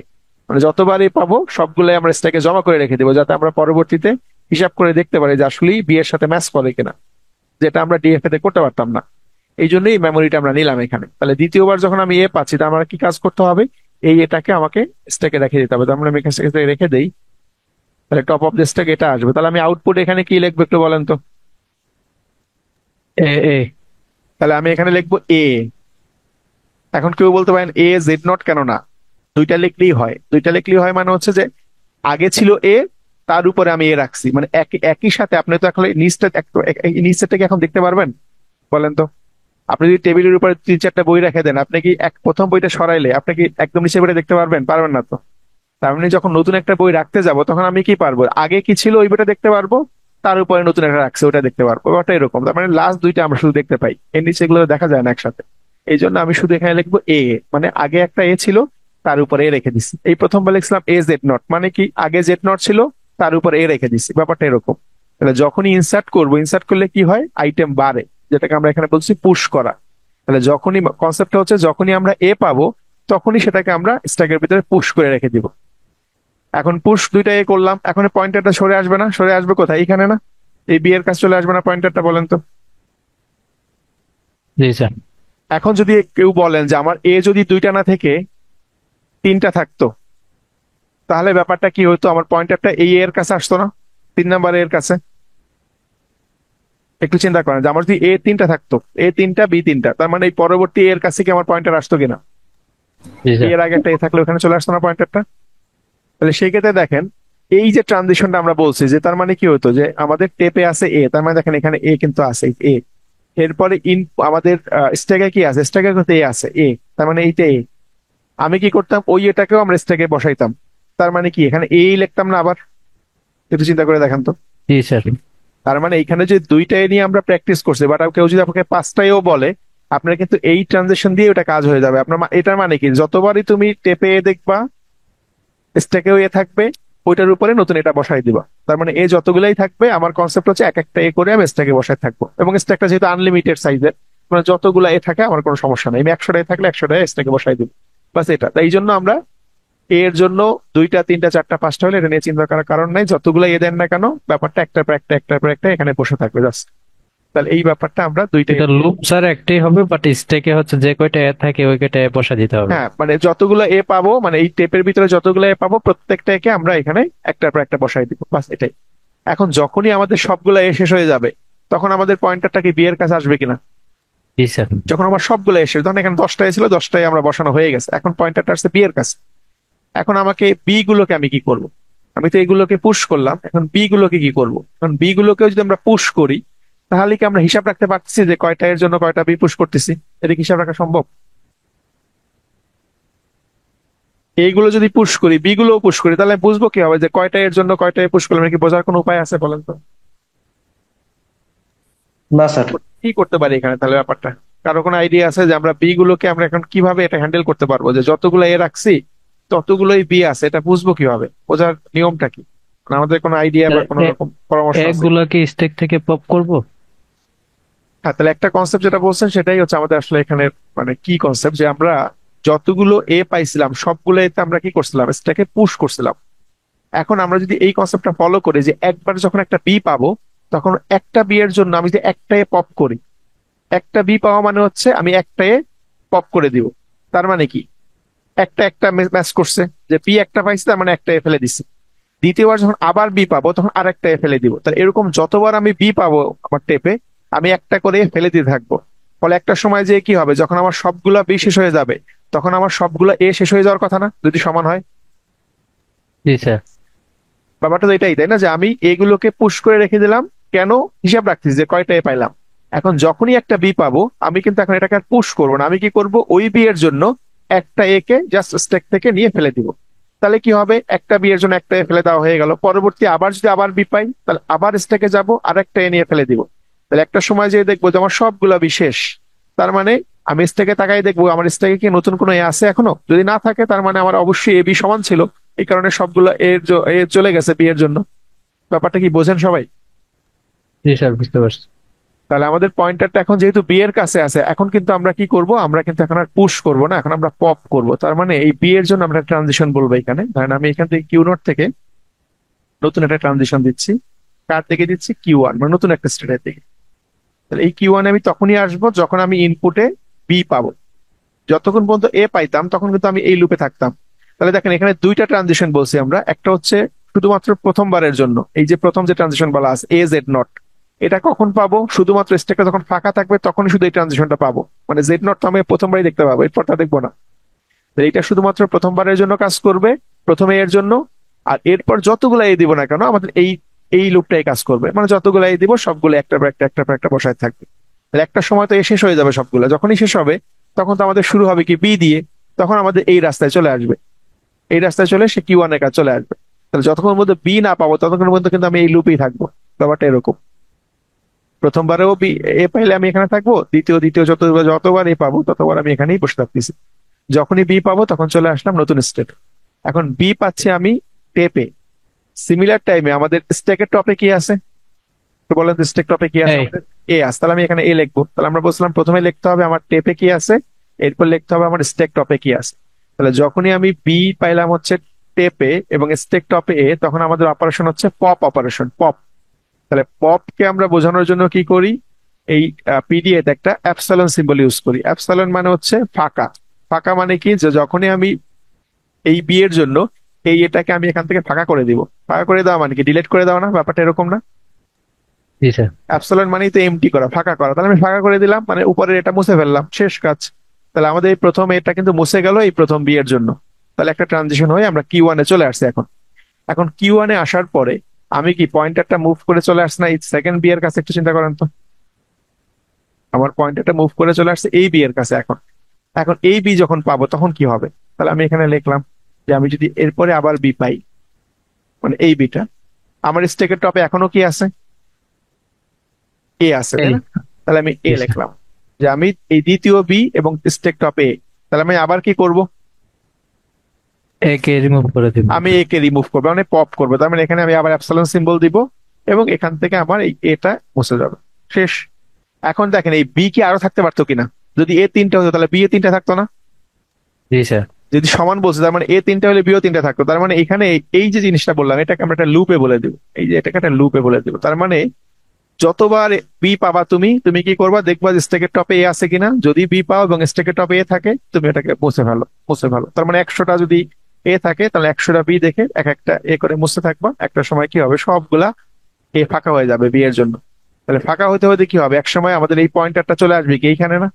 মানে যতবার এ পাবো সবগুলো আমরা স্ট্যাকে জমা করে রেখে দেবো, যাতে আমরা পরবর্তীতে হিসাব করে দেখতে পারি যে আসলেই বি এর সাথে ম্যাচ করে কিনা, যেটা আমরা ডিএফএ তে করতে পারতাম না। এই জন্যই মেমোরিটা আমরা নিলাম এখানে। তাহলে দ্বিতীয়বার যখন আমি এ পাচ্ছি, তা আমার কি কাজ করতে হবে, এই এটাকে আমাকে স্ট্যাকে রেখে দিতে হবে। তার মানে আমি এখানে স্ট্যাকে রেখে দেই, তাহলে টপ অফ দ্য স্ট্যাক এটা আসবে। তাহলে আমি আউটপুট এখানে কি লিখবো একটু বলেন তো? এ এ। তাহলে আমি এখানে লিখবো এ। এখন কেউ বলতে পারেন এ জেড নট কেন না, দুইটা লিখলেই হয়। দুইটা লিখলেই হয় মানে হচ্ছে যে আগে ছিল এ, তার উপরে আমি এ রাখছি, মানে একই সাথে। আপনি তো এখন নিচটা কি এখন দেখতে পারবেন বলেন তো? আপনি যদি টেবিলের উপরে 3-4টা বই রেখে দেন, আপনি কি প্রথম বইটা সরাইলে আপনি কি একদম নিচে বইটা দেখতে পারবেন? পারবেন না তো। তার মানে যখন নতুন একটা বই রাখতে যাব তখন আমি কি পারবো, আগে কি ছিল ওই বইটা দেখতে পারবো, তার উপরে নতুন একটা রাখছে ওটা দেখতে পারবো। ব্যাপারটা এরকম। তার মানে লাস্ট দুইটা আমরা শুধু দেখতে পাই, এর নিচে এগুলো দেখা যায় না একসাথে। এই জন্য আমি শুধু এখানে লিখবো এ, মানে আগে একটা এ ছিল তার উপরে এ রেখে দিছি। এই প্রথমবার লিখছিলাম এ জেড নট, মানে কি আগে জেড নট ছিল তার উপরে এ রেখে দিছি। ব্যাপারটা এরকম। তাহলে যখনই ইনসার্ট করবো, ইনসার্ট করলে কি হয়, আইটেম বাড়ে, যেটাকে আমরা এখানে বলছি পুশ করা। তাহলে যখনই কনসেপ্টটা হচ্ছে যখনই আমরা এ পাবো তখনই সেটাকে আমরা স্ট্যাকের ভিতরে পুশ করে রেখে দিব। এখন পুশ দুইটা এ করলাম, এখন পয়েন্টারটা সরে আসবে না? সরে আসবে কোথায়, এখানে না? এই বি এর কাছে চলে আসবে না পয়েন্টারটা বলেন তো? জি স্যার। এখন যদি কেউ বলেন যে আমার এ যদি দুইটা না থেকে তিনটা থাকতো, তাহলে ব্যাপারটা কি হতো, আমার পয়েন্টারটা এই এর কাছে আসতো না, 3 নাম্বার এর কাছে। একটু চিন্তা করেন যে আমার যদি A3টা থাকতো, A3টা B3টা, তার মানে এই পরবর্তী এর কাছে কি আমার পয়েন্টার আসতো কিনা? জি স্যার। এর আগে একটা এ থাকলে ওখানে চলে আসতো না পয়েন্টারটা? তাহলে সেই ক্ষেত্রে দেখেন, এই যে ট্রানজিশনটা আমরা বলছি যে তার মানে কি হতো যে আমাদের টেপে আছে এ, তার মানে দেখেন এখানে এ কিন্তু আছে এ। এরপরে আমাদের স্ট্যাকে কি আছে, স্ট্যাকে কিন্তু এ আছে এ, তার মানে এইটা এ। আমি কি করতাম, ওই এটাকেও আমরা স্ট্যাকে বসাইতাম। তার মানে কি এখানে এই লিখতাম না আবার? একটু চিন্তা করে দেখেন তো। জি স্যার। তার মানে এখানে যে দুইটাই নিয়ে আমরা প্র্যাকটিস করছি, বাট কেউ যদি আপনাকে পাঁচটাইও বলে, আপনার কিন্তু এই ট্রানজেকশন দিয়ে ওটা কাজ হয়ে যাবে আপনার। এটার মানে কি, যতবারই তুমি টেপে দেখবা স্ট্যাকেও এ থাকবে, ওইটার উপরে নতুন এটা বসাই দিবা। তার মানে এ যতগুলাই থাকবে, আমার কনসেপ্ট হচ্ছে এক একটা এ করে আমি স্ট্যাকে বসাই থাকবো, এবং স্ট্যাকটা যেহেতু আনলিমিটেড সাইজের, মানে যতগুলা এ থাকে আমার কোনো সমস্যা নেই, আমি 100টা এ থাকলে 100টা স্ট্যাকে বসাই দিব। বাস এটা, তাই জন্য আমরা এর জন্য 2টা 3টা 4টা 5টা হলে এটা নিয়ে চিন্তা করার কারণ নাই। যতগুলো এ দেন না কেন, ব্যাপারটা একটার পর একটা একটার পর একটা এখানে বসে থাকবে জাস্ট। তাহলে এই ব্যাপারটা আমরা দুইটাই। এটা লুপ স্যার একটাই হবে, বাট স্টেকে হচ্ছে যে কয়টা অ্যাড থাকে ওই কয়টা বসা দিতে হবে। হ্যাঁ, মানে যতগুলো এ পাবো, মানে এই টেপের ভিতরে যতগুলো এ পাবো প্রত্যেকটা একে আমরা এখানে একটার পর একটা বসাই দিব, বাস এটাই। এখন যখনই আমাদের সবগুলো এ শেষ হয়ে যাবে, তখন আমাদের পয়েন্টারটা কি বি এর কাছে আসবে কিনা? জি স্যার। যখন আমার সবগুলো এসে, ধরুন এখানে 10টা ছিল, 10টাই আমরা বসানো হয়ে গেছে, এখন পয়েন্টারটা আসছে বি এর কাছে। এখন আমাকে বি গুলোকে আমি কি করব? আমি তো এগুলোকে পুশ করলাম, এখন বি গুলোকে কি করব? এখন বি গুলোকেও যদি আমরা পুশ করি, তাহলে কি আমরা হিসাব রাখতে পারতেছি যে কয়টা এর জন্য কয়টা বি পুশ করতেছি? এটা কি হিসাব রাখা সম্ভব? এইগুলো যদি পুশ করি, বি গুলোও পুশ করি, তাহলে আমি বুঝবো কি হবে যে কয়টা এর জন্য কয়টা এ পুশ করলাম? এটা কি বোঝার কোনো উপায় আছে বলেন তো? না স্যার। কি করতে পারি এখানে তাহলে ব্যাপারটা? কারো কোনো আইডিয়া আছে যে আমরা বি গুলোকে আমরা এখন কিভাবে এটা হ্যান্ডেল করতে পারবো, যে যতগুলো এ রাখছি ততগুলোই বি আছে, এটা বুঝবো কিভাবে? বোঝার নিয়মটা কি? মানে আমাদের কোনো আইডিয়া বা কোনো রকম পরামর্শ আছে? একগুলাকে স্টেক থেকে পপ করব। হ্যাঁ, তাহলে একটা কনসেপ্ট যেটা বলছেন সেটাই হচ্ছে আমাদের আসলে এখানে মানে কি কনসেপ্ট, যে আমরা যতগুলো এ পাইছিলাম সবগুলো এতে আমরা কি করছিলাম, স্ট্যাকে পুশ করছিলাম। এখন আমরা যদি এই কনসেপ্টটা ফলো করি যে একবার যখন একটা বি পাবো, তখন একটা বি এর জন্য আমি যদি একটা এ পপ করি, একটা বি পাওয়া মানে হচ্ছে আমি একটা এ পপ করে দিব। তার মানে কি, একটা একটা ম্যাচ করছে, যে বি একটা পাইছি তার মানে একটা এ ফেলে দিছি। দ্বিতীয়বার যখন আবার বি পাবো, তখন আর একটা এ ফেলে দিব। তাহলে এরকম যতবার আমি বি পাবো আমার টেপে, আমি একটা করে এ ফেলে দিতে থাকবো। ফলে একটা সময় যে কি হবে, যখন আমার সবগুলা বি শেষ হয়ে যাবে, তখন আমার সবগুলা এ শেষ হয়ে যাওয়ার কথা না, যদি সমান হয়? জি স্যার। ব্যাপারটা তো এটাই, তাই না? যে আমি এগুলোকে পুশ করে রেখে দিলাম, কেন? হিসাব রাখতেছি যে কয়টা এ পাইলাম। এখন যখনই একটা বি পাবো, আমি কিন্তু এখন এটাকে আর পুশ করবো না, আমি কি করব, ওই বি এর জন্য একটা এ কে জাস্ট স্ট্যাক থেকে নিয়ে ফেলে দিব। তাহলে কি হবে, একটা বি এর জন্য একটা এ ফেলে দেওয়া হয়ে গেল। পরবর্তী আবার যদি আবার বি পাই, তাহলে আবার স্ট্যাকে যাব, আর একটা এ নিয়ে ফেলে দিব। তাহলে একটা সময় যে দেখবো যে আমার সবগুলা বি শেষ। তার মানে আমি স্ট্যাকে তাকাই দেখবো আমার স্ট্যাকে কি নতুন কোনো এ আছে এখনো? যদি না থাকে, তার মানে আমার অবশ্যই এ বি সমান ছিল, এই কারণে সবগুলো এ চলে গেছে বি এর জন্য। ব্যাপারটা কি বোঝেন সবাই? জি স্যার, বুঝতে পারছি। তাহলে আমাদের পয়েন্টারটা এখন যেহেতু বি এর কাছে আছে, এখন কিন্তু আমরা কি করব, আমরা কিন্তু এখন আর পুশ করব না, এখন আমরা পপ করব। তার মানে এই বি এর জন্য আমরা ট্রানজিশন বলবো এখানে। ধরেন আমি এখান থেকে কিউ নোট থেকে নতুন একটা ট্রানজিশন দিচ্ছি। কার থেকে দিচ্ছি? Q1, মানে নতুন একটা স্টেটের দিকে। তাহলে এই Q1 আমি তখনই আসবো যখন আমি ইনপুটে বি পাবো। যতক্ষণ পর্যন্ত এ পাইতাম তখন কিন্তু আমি এই লুপে থাকতাম। তাহলে দেখেন এখানে দুইটা ট্রানজিশন বলছি আমরা, একটা হচ্ছে শুধুমাত্র প্রথমবারের জন্য, এই যে প্রথম যে ট্রানজিশন বলা আছে AZ0, এটা কখন পাবো? শুধুমাত্র স্ট্যাকটা যখন ফাঁকা থাকবে তখনই শুধু এই ট্রানজিশনটা পাবো। মানে Z0 তো আমি প্রথমবারই দেখতে পাবো, এরপর তা দেখবো না। তো এটা শুধুমাত্র প্রথমবারের জন্য কাজ করবে, প্রথমে এর জন্য। আর এরপর যতগুলো এ দিব না কেন, আমাদের এই এই লুপটাই কাজ করবে, মানে যতগুলো এ দিব সবগুলো একটার পর একটা একটার পর একটা বসায় থাকবে। তাহলে একটা সময় তো এ শেষ হয়ে যাবে সবগুলো, যখনই শেষ হবে তখন তো আমাদের শুরু হবে কি বি দিয়ে, তখন আমাদের এই রাস্তায় চলে আসবে। এই রাস্তায় চলে সে Q1 এর কাছে চলে আসবে। তাহলে যতক্ষণ মধ্যে বি না পাবো ততক্ষণ পর্যন্ত কিন্তু আমি এই লুপেই থাকবো। ব্যাপারটা এরকম, প্রথমবারেও বি এ পাইলে আমি এখানে থাকবো, দ্বিতীয় দ্বিতীয় যতবার এ পাবো ততবার আমি এখানেই বসে থাকতেছি। যখনই বি পাবো তখন চলে আসলাম নতুন স্টেট। এখন বি পাচ্ছি আমি টেপে। সিমিলার টাইমে আমাদের স্ট্যাকের টপে কি আছে? তো বলেন তো, স্ট্যাক টপে কি আছে এই আমাদের? এ আছে। তাহলে আমি এখানে এ লিখবো। তাহলে আমরা বলছিলাম প্রথমে লিখতে হবে আমার টেপে কি আছে, এরপর লিখতে হবে আমার স্ট্যাক টপে কি আছে। তাহলে যখনই আমি বি পাইলাম হচ্ছে টেপে এবং স্ট্যাক টপে এ, তখন আমাদের অপারেশন হচ্ছে পপ অপারেশন, পপ। তাহলে পপকে আমরা বোঝানোর জন্য কি করি, এই পিডিএ তে একটা অ্যাপসালন সিম্বল ইউজ করি। অ্যাপসালন মানে হচ্ছে ফাঁকা। ফাঁকা মানে কি, যে যখনই আমি এই বি এর জন্য এই এটাকে আমি এখান থেকে ফাঁকা করে দিব। ফাঁকা করে দেওয়া মানে কি ডিলিট করে দেওয়া না, ব্যাপারটা এরকম না? জি স্যার। অ্যাপসিলন মানেই তো এমটি করা, ফাঁকা করা। তাহলে আমি ফাঁকা করে দিলাম, মানে উপরের এটা মুছে ফেললাম, শেষ কাজ। তাহলে আমাদের এই প্রথম এটা কিন্তু মুছে গেল এই প্রথম বি এর জন্য। তাহলে একটা ট্রানজিশন হয়ে আমরা কিউ ওয়ানে চলে আসছি এখন। এখন কিউ ওয়ানে আসার পরে আমি কি পয়েন্টারটা মুভ করে চলে আসছি না এই সেকেন্ড বি এর কাছে? একটু চিন্তা করেন তো। আমার পয়েন্টারটা মুভ করে চলে আসছে এই বি এর কাছে। এখন এখন এই বি যখন পাবো তখন কি হবে? তাহলে আমি এখানে লিখলাম যে আমি যদি এরপরে আবার বি পাই, মানে এই বিটা, আমার স্টেকের টপে এখনো কি আছে? এ আছে, তাই এই। না? তাহলে আমি এ জি স্যার। লিখলাম যে আমি এই দ্বিতীয় বি এবং স্টেক টপে এ। তাহলে আমি আবার কি করব? একে রিমুভ করে দিব। আমি একে রিমুভ করবো, মানে পপ করবো। তার মানে এখানে আমি আবার অ্যাপসিলন সিম্বল দিব এবং এখান থেকে আমার এই এটা মুছে যাবে, শেষ। এখন দেখেন এই বি কি আরো থাকতে পারতো কিনা? যদি এ তিনটা হতো তাহলে বি এ তিনটা থাকতো না? জি স্যার। যদি সমান বলছে তার মানে এ তিনটা হলে বিও তিনটা থাকতো। তার মানে এখানে এই যে জিনিসটা বললাম এটাকে আমরা একটা লুপে বলে দিব। এই যে এটাকে একটা লুপে বলে দিব। তার মানে যতবার বি পাবা তুমি তুমি কি করবা, দেখবা যে স্টেকের টপে এ আছে কিনা। যদি বি পাও এবং স্টেকের টপে এ থাকে তুমি এটাকে মুছে ফেলো, মুছে ফেলো। তার মানে 100টা যদি এ থাকে তাহলে 100টা বি দেখে এক একটা এ করে মুছতে থাকবা। একটা সময় কি হবে, সবগুলা এ ফাঁকা হয়ে যাবে বি এর জন্য। তাহলে ফাঁকা হতে হতে কি হবে, এক সময় আমাদের এই পয়েন্টারটা চলে আসবে কি এইখানে, না?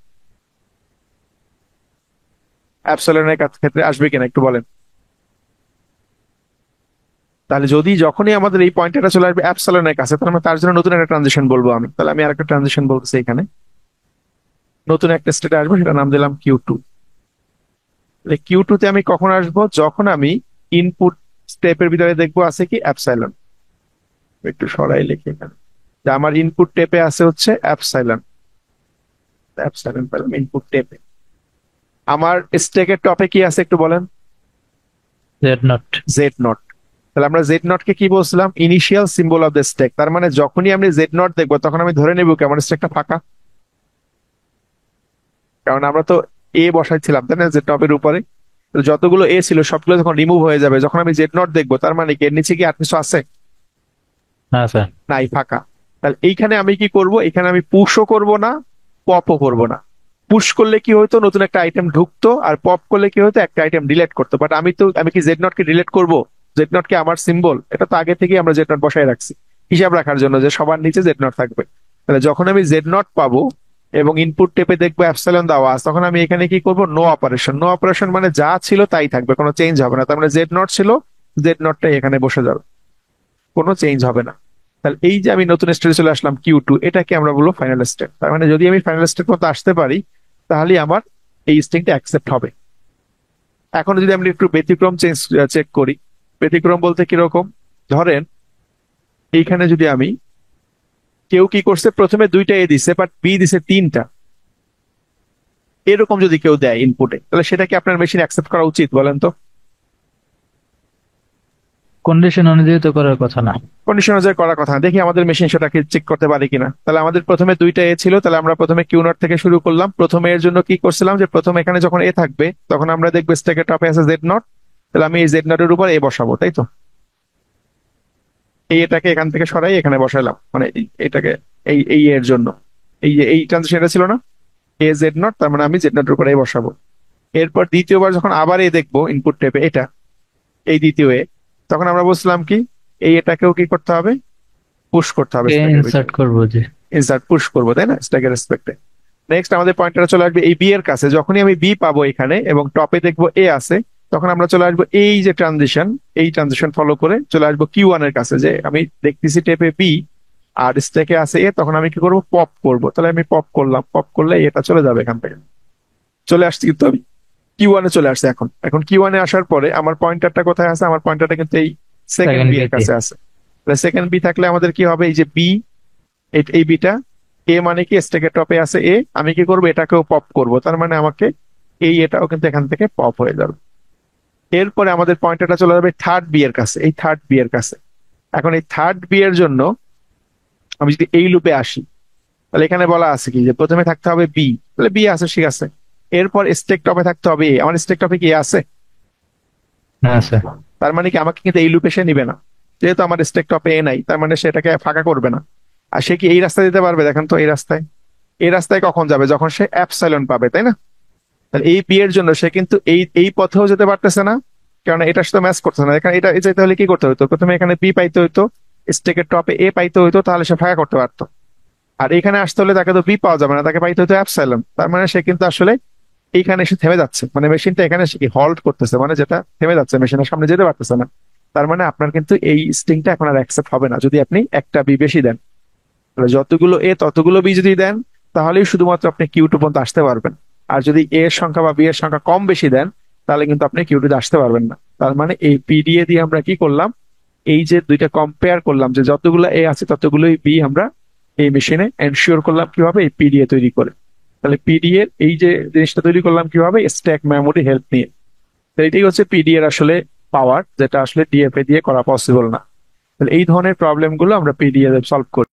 অ্যাপসিলনের ক্ষেত্রে আসবে কিনা একটু বলেন। তাহলে যদি যখনই আমাদের এই পয়েন্টটা চলে আসবে অ্যাপসিলনের কাছে, তাহলে আমরা তার জন্য নতুন একটা ট্রানজিশন বলবো আমি। তাহলে আমি আরেকটা ট্রানজিশন বলতেছি এখানে, নতুন একটা স্টেটে আসবো, সেটা নাম দিলাম কিউ টু। কিউ টু তে আমি কখন আসবো, যখন আমি ইনপুট স্টেপের ভিতরে দেখবো আছে কি অ্যাপসাইলন। একটু সরাই লিখি এখানে যে আমার ইনপুট টেপে আছে হচ্ছে অ্যাপসাইলন। অ্যাপসাইলন পেলাম ইনপুট টেপে। আমার স্টেকের টপে কি আছে একটু বলেন? Z naught. Z naught. তাহলে আমরা জেড নট কে কি বলছিলাম, initial symbol of the stack. তার মানে যখনই আমি জেড নট দেখবো তখন আমি ধরে নেবো কি আমার স্টেকটা ফাঁকা। কারণ আমরা তো এ বসাইছিলাম, তাই না, যে টপের উপরে। তো যতগুলো এ ছিল সবগুলো যখন রিমুভ হয়ে যাবে, যখন আমি জেড নট দেখবো, তার মানে কি এর নিচে কি আর কিছু আছে? না স্যার। নাই, ফাঁকা। তাহলে এইখানে আমি কি করব, এখানে আমি পুশও করব না, পপও করব না। পুশ করলে কি হতো, নতুন একটা আইটেম ঢুকতো, আর পপ করলে কি হতো, একটা আইটেম ডিলিট করতো। বাট আমি কি জেড নট কে ডিলিট করব? জেড নট কি আমার সিম্বল? এটা তো আগে থেকে আমরা জেড নট বসায় রাখছি হিসাব রাখার জন্য যে সবার নিচে জেড নট থাকবে। তাহলে যখন আমি জেড নট পাবো এবং ইনপুট টেপে দেখবো অ্যাপসিলন দেওয়া আছে, তখন আমি এখানে কি করব, নো অপারেশন। নো অপারেশন মানে যা ছিল তাই থাকবে, কোনো চেঞ্জ হবে না। তার মানে জেড নট ছিল, জেড নটটাই এখানে বসে যাবে, কোনো চেঞ্জ হবে না। তাহলে এই যে আমি নতুন স্টেটে চলে আসলাম কিউ টু, এটাকে আমরা বলবো ফাইনাল স্টেট। তার মানে যদি আমি ফাইনাল স্টেট মতো আসতে পারি তাহলে আমার এই স্ট্রিংটা অ্যাকসেপ্ট হবে। এখন যদি আমরা একটু ব্যতিক্রম চেক করি, ব্যতিক্রম বলতে কিরকম, ধরেন এইখানে যদি আমি, কেউ কি করছে প্রথমে দুইটা এ দিছে বাট বি দিছে তিনটা, এরকম যদি কেউ দেয় ইনপুটে, তাহলে সেটা কি আপনার মেশিন অ্যাকসেপ্ট করা উচিত বলেন তো? কন্ডিশন অনুযায়ী তো করার কথা না। কন্ডিশন অনুযায়ী করার কথা না। দেখি আমাদের মেশিন সেটাকে চেক করতে পারে কিনা। তাহলে আমাদের প্রথমে দুইটা এ ছিল, তাহলে আমরা প্রথমে কিউ নট থেকে শুরু করলাম। প্রথমে এর জন্য কি করছিলাম, যে প্রথমে এখানে যখন এ থাকবে তখন আমরা দেখবো স্ট্যাকের টপে আছে জেড নট। তাহলে আমি এই জেড নটের উপর এ বসাবো, তাই তো? এই এটাকে এখান থেকে সরাই এখানে বসাইলাম, মানে এটাকে এই এই এর জন্য এই যে এই ট্রানজিশনটা ছিল না, এ জেড নট, তার মানে আমি জেড নটের উপর এ বসাবো। এরপর দ্বিতীয়বার যখন আবার এ দেখবো ইনপুট টেপে এটা, এই দ্বিতীয় এ, তখন আমরা বলছিলাম কি এই এটাকেও কি করতে হবে, পুশ করতে হবে স্ট্যাকের ইনসার্ট ভিতরে। করবো যে। ইনসার্ট পুশ করবো, তাই না, স্ট্যাকের রেসপেক্টে। নেক্সট আমাদের পয়েন্টারটা চলে আসবে এই বি এর কাছে। যখনই আমি বি পাবো এখানে এবং টপে দেখবো এ আছে, তখন আমরা চলে আসবো এই যে ট্রানজিশন, এই ট্রানজিশন ফলো করে চলে আসবো কিউ ওয়ান এর কাছে, যে আমি দেখতেছি টেপে বি আর স্ট্যাকে আছে এ। তখন আমি কি করবো, পপ করব। তাহলে আমি পপ করলাম, পপ করলে এটা চলে যাবে এখান থেকে। চলে আসছি কিন্তু আমি কিউ ওয়ানে চলে আসছে। এখন এখন কিউ ওয়ানে আসার পরে আমার পয়েন্টারটা কোথায় আছে, আমার পয়েন্টারটা কিন্তু এই সেকেন্ড সেকেন্ড বি এর বিতে। কাছে আছে। তাহলে সেকেন্ড বি থাকলে আমাদের কি হবে, এই যে বি, এই বিটা, এ মানে কি স্ট্যাকের টপে আছে এ, আমি কি করবো, এটাকেও পপ করব। তার মানে আমাকে এই এটাও কিন্তু এখান থেকে পপ হয়ে যাবে। এরপরে আমাদের পয়েন্টারটা চলে যাবে থার্ড বি এর কাছে, এই থার্ড বি এর কাছে। এখন এই থার্ড বি এর জন্য আমি যদি এই লুপে আসি, তাহলে এখানে বলা আছে কি যে প্রথমে থাকতে হবে বি, তাহলে বি আছে, ঠিক আছে। এরপর স্টেক টপে থাকতে হবে এ, আমার স্টেক টপে কি এ আছে? না স্যার। তার মানে কি আমাকে কিন্তু এই লুপে সে নিবে না, যেহেতু আমার স্টেক টপে এ নাই। তার মানে সেটাকে ফাঁকা করবে না। আর সে কি এই রাস্তা দিতে পারবে, দেখেন তো এই রাস্তায়। এই রাস্তায় কখন যাবে, যখন সে অ্যাপসাইলন পাবে, তাই না? তাহলে এই বি এর জন্য সে কিন্তু এই এই পথেও যেতে পারতেছে না, কারণ এটার সাথে ম্যাচ করতেছে না। এখানে এটা চাইতে হলে কি করতে হতো, প্রথমে এখানে বি পাইতে হইতো, স্টেকের টপে এ পাইতে হইতো, তাহলে সে ফাঁকা করতে পারতো। আর এখানে আসতে হলে তাকে তো বি পাওয়া যাবে না, তাকে পাইতে হতো অ্যাপসাইলন। তার মানে সে কিন্তু আসলে এইখানে এসে থেমে যাচ্ছে, মানে মেশিনটা এখানে হল্ট করতেছে, মানে যেটা থেমে যাচ্ছে, মেশিনের সামনে যেতে পারতেছে না। তার মানে আপনার কিন্তু এই স্ট্রিংটা এখন আর অ্যাকসেপ্ট হবে না যদি আপনি একটা বি বেশি দেন। তাহলে যতগুলো এ ততগুলো বি যদি দেন, তাহলেই শুধুমাত্র আপনি কিউ টু পর্যন্ত আসতে পারবেন। আর যদি এ এর সংখ্যা বা বি এর সংখ্যা কম বেশি দেন, তাহলে কিন্তু আপনি কিউ টু তে আসতে পারবেন না। তার মানে এই পিডিএ দিয়ে আমরা কি করলাম, এই যে দুইটা কম্পেয়ার করলাম, যে যতগুলো এ আছে ততগুলোই বি আমরা এই মেশিনে এনশিওর করলাম কিভাবে, এই পিডিএ তৈরি করে। তাহলে পিডিএ এই যে জিনিসটা তৈরি করলাম কিভাবে, স্ট্যাক মেমোরি হেল্প নিয়ে। তো এটাই হচ্ছে পিডিএর আসলে পাওয়ার, যেটা আসলে ডিএফএ দিয়ে করা পসিবল না। তাহলে এই ধরনের প্রবলেম গুলো আমরা পিডিএ সলভ করি।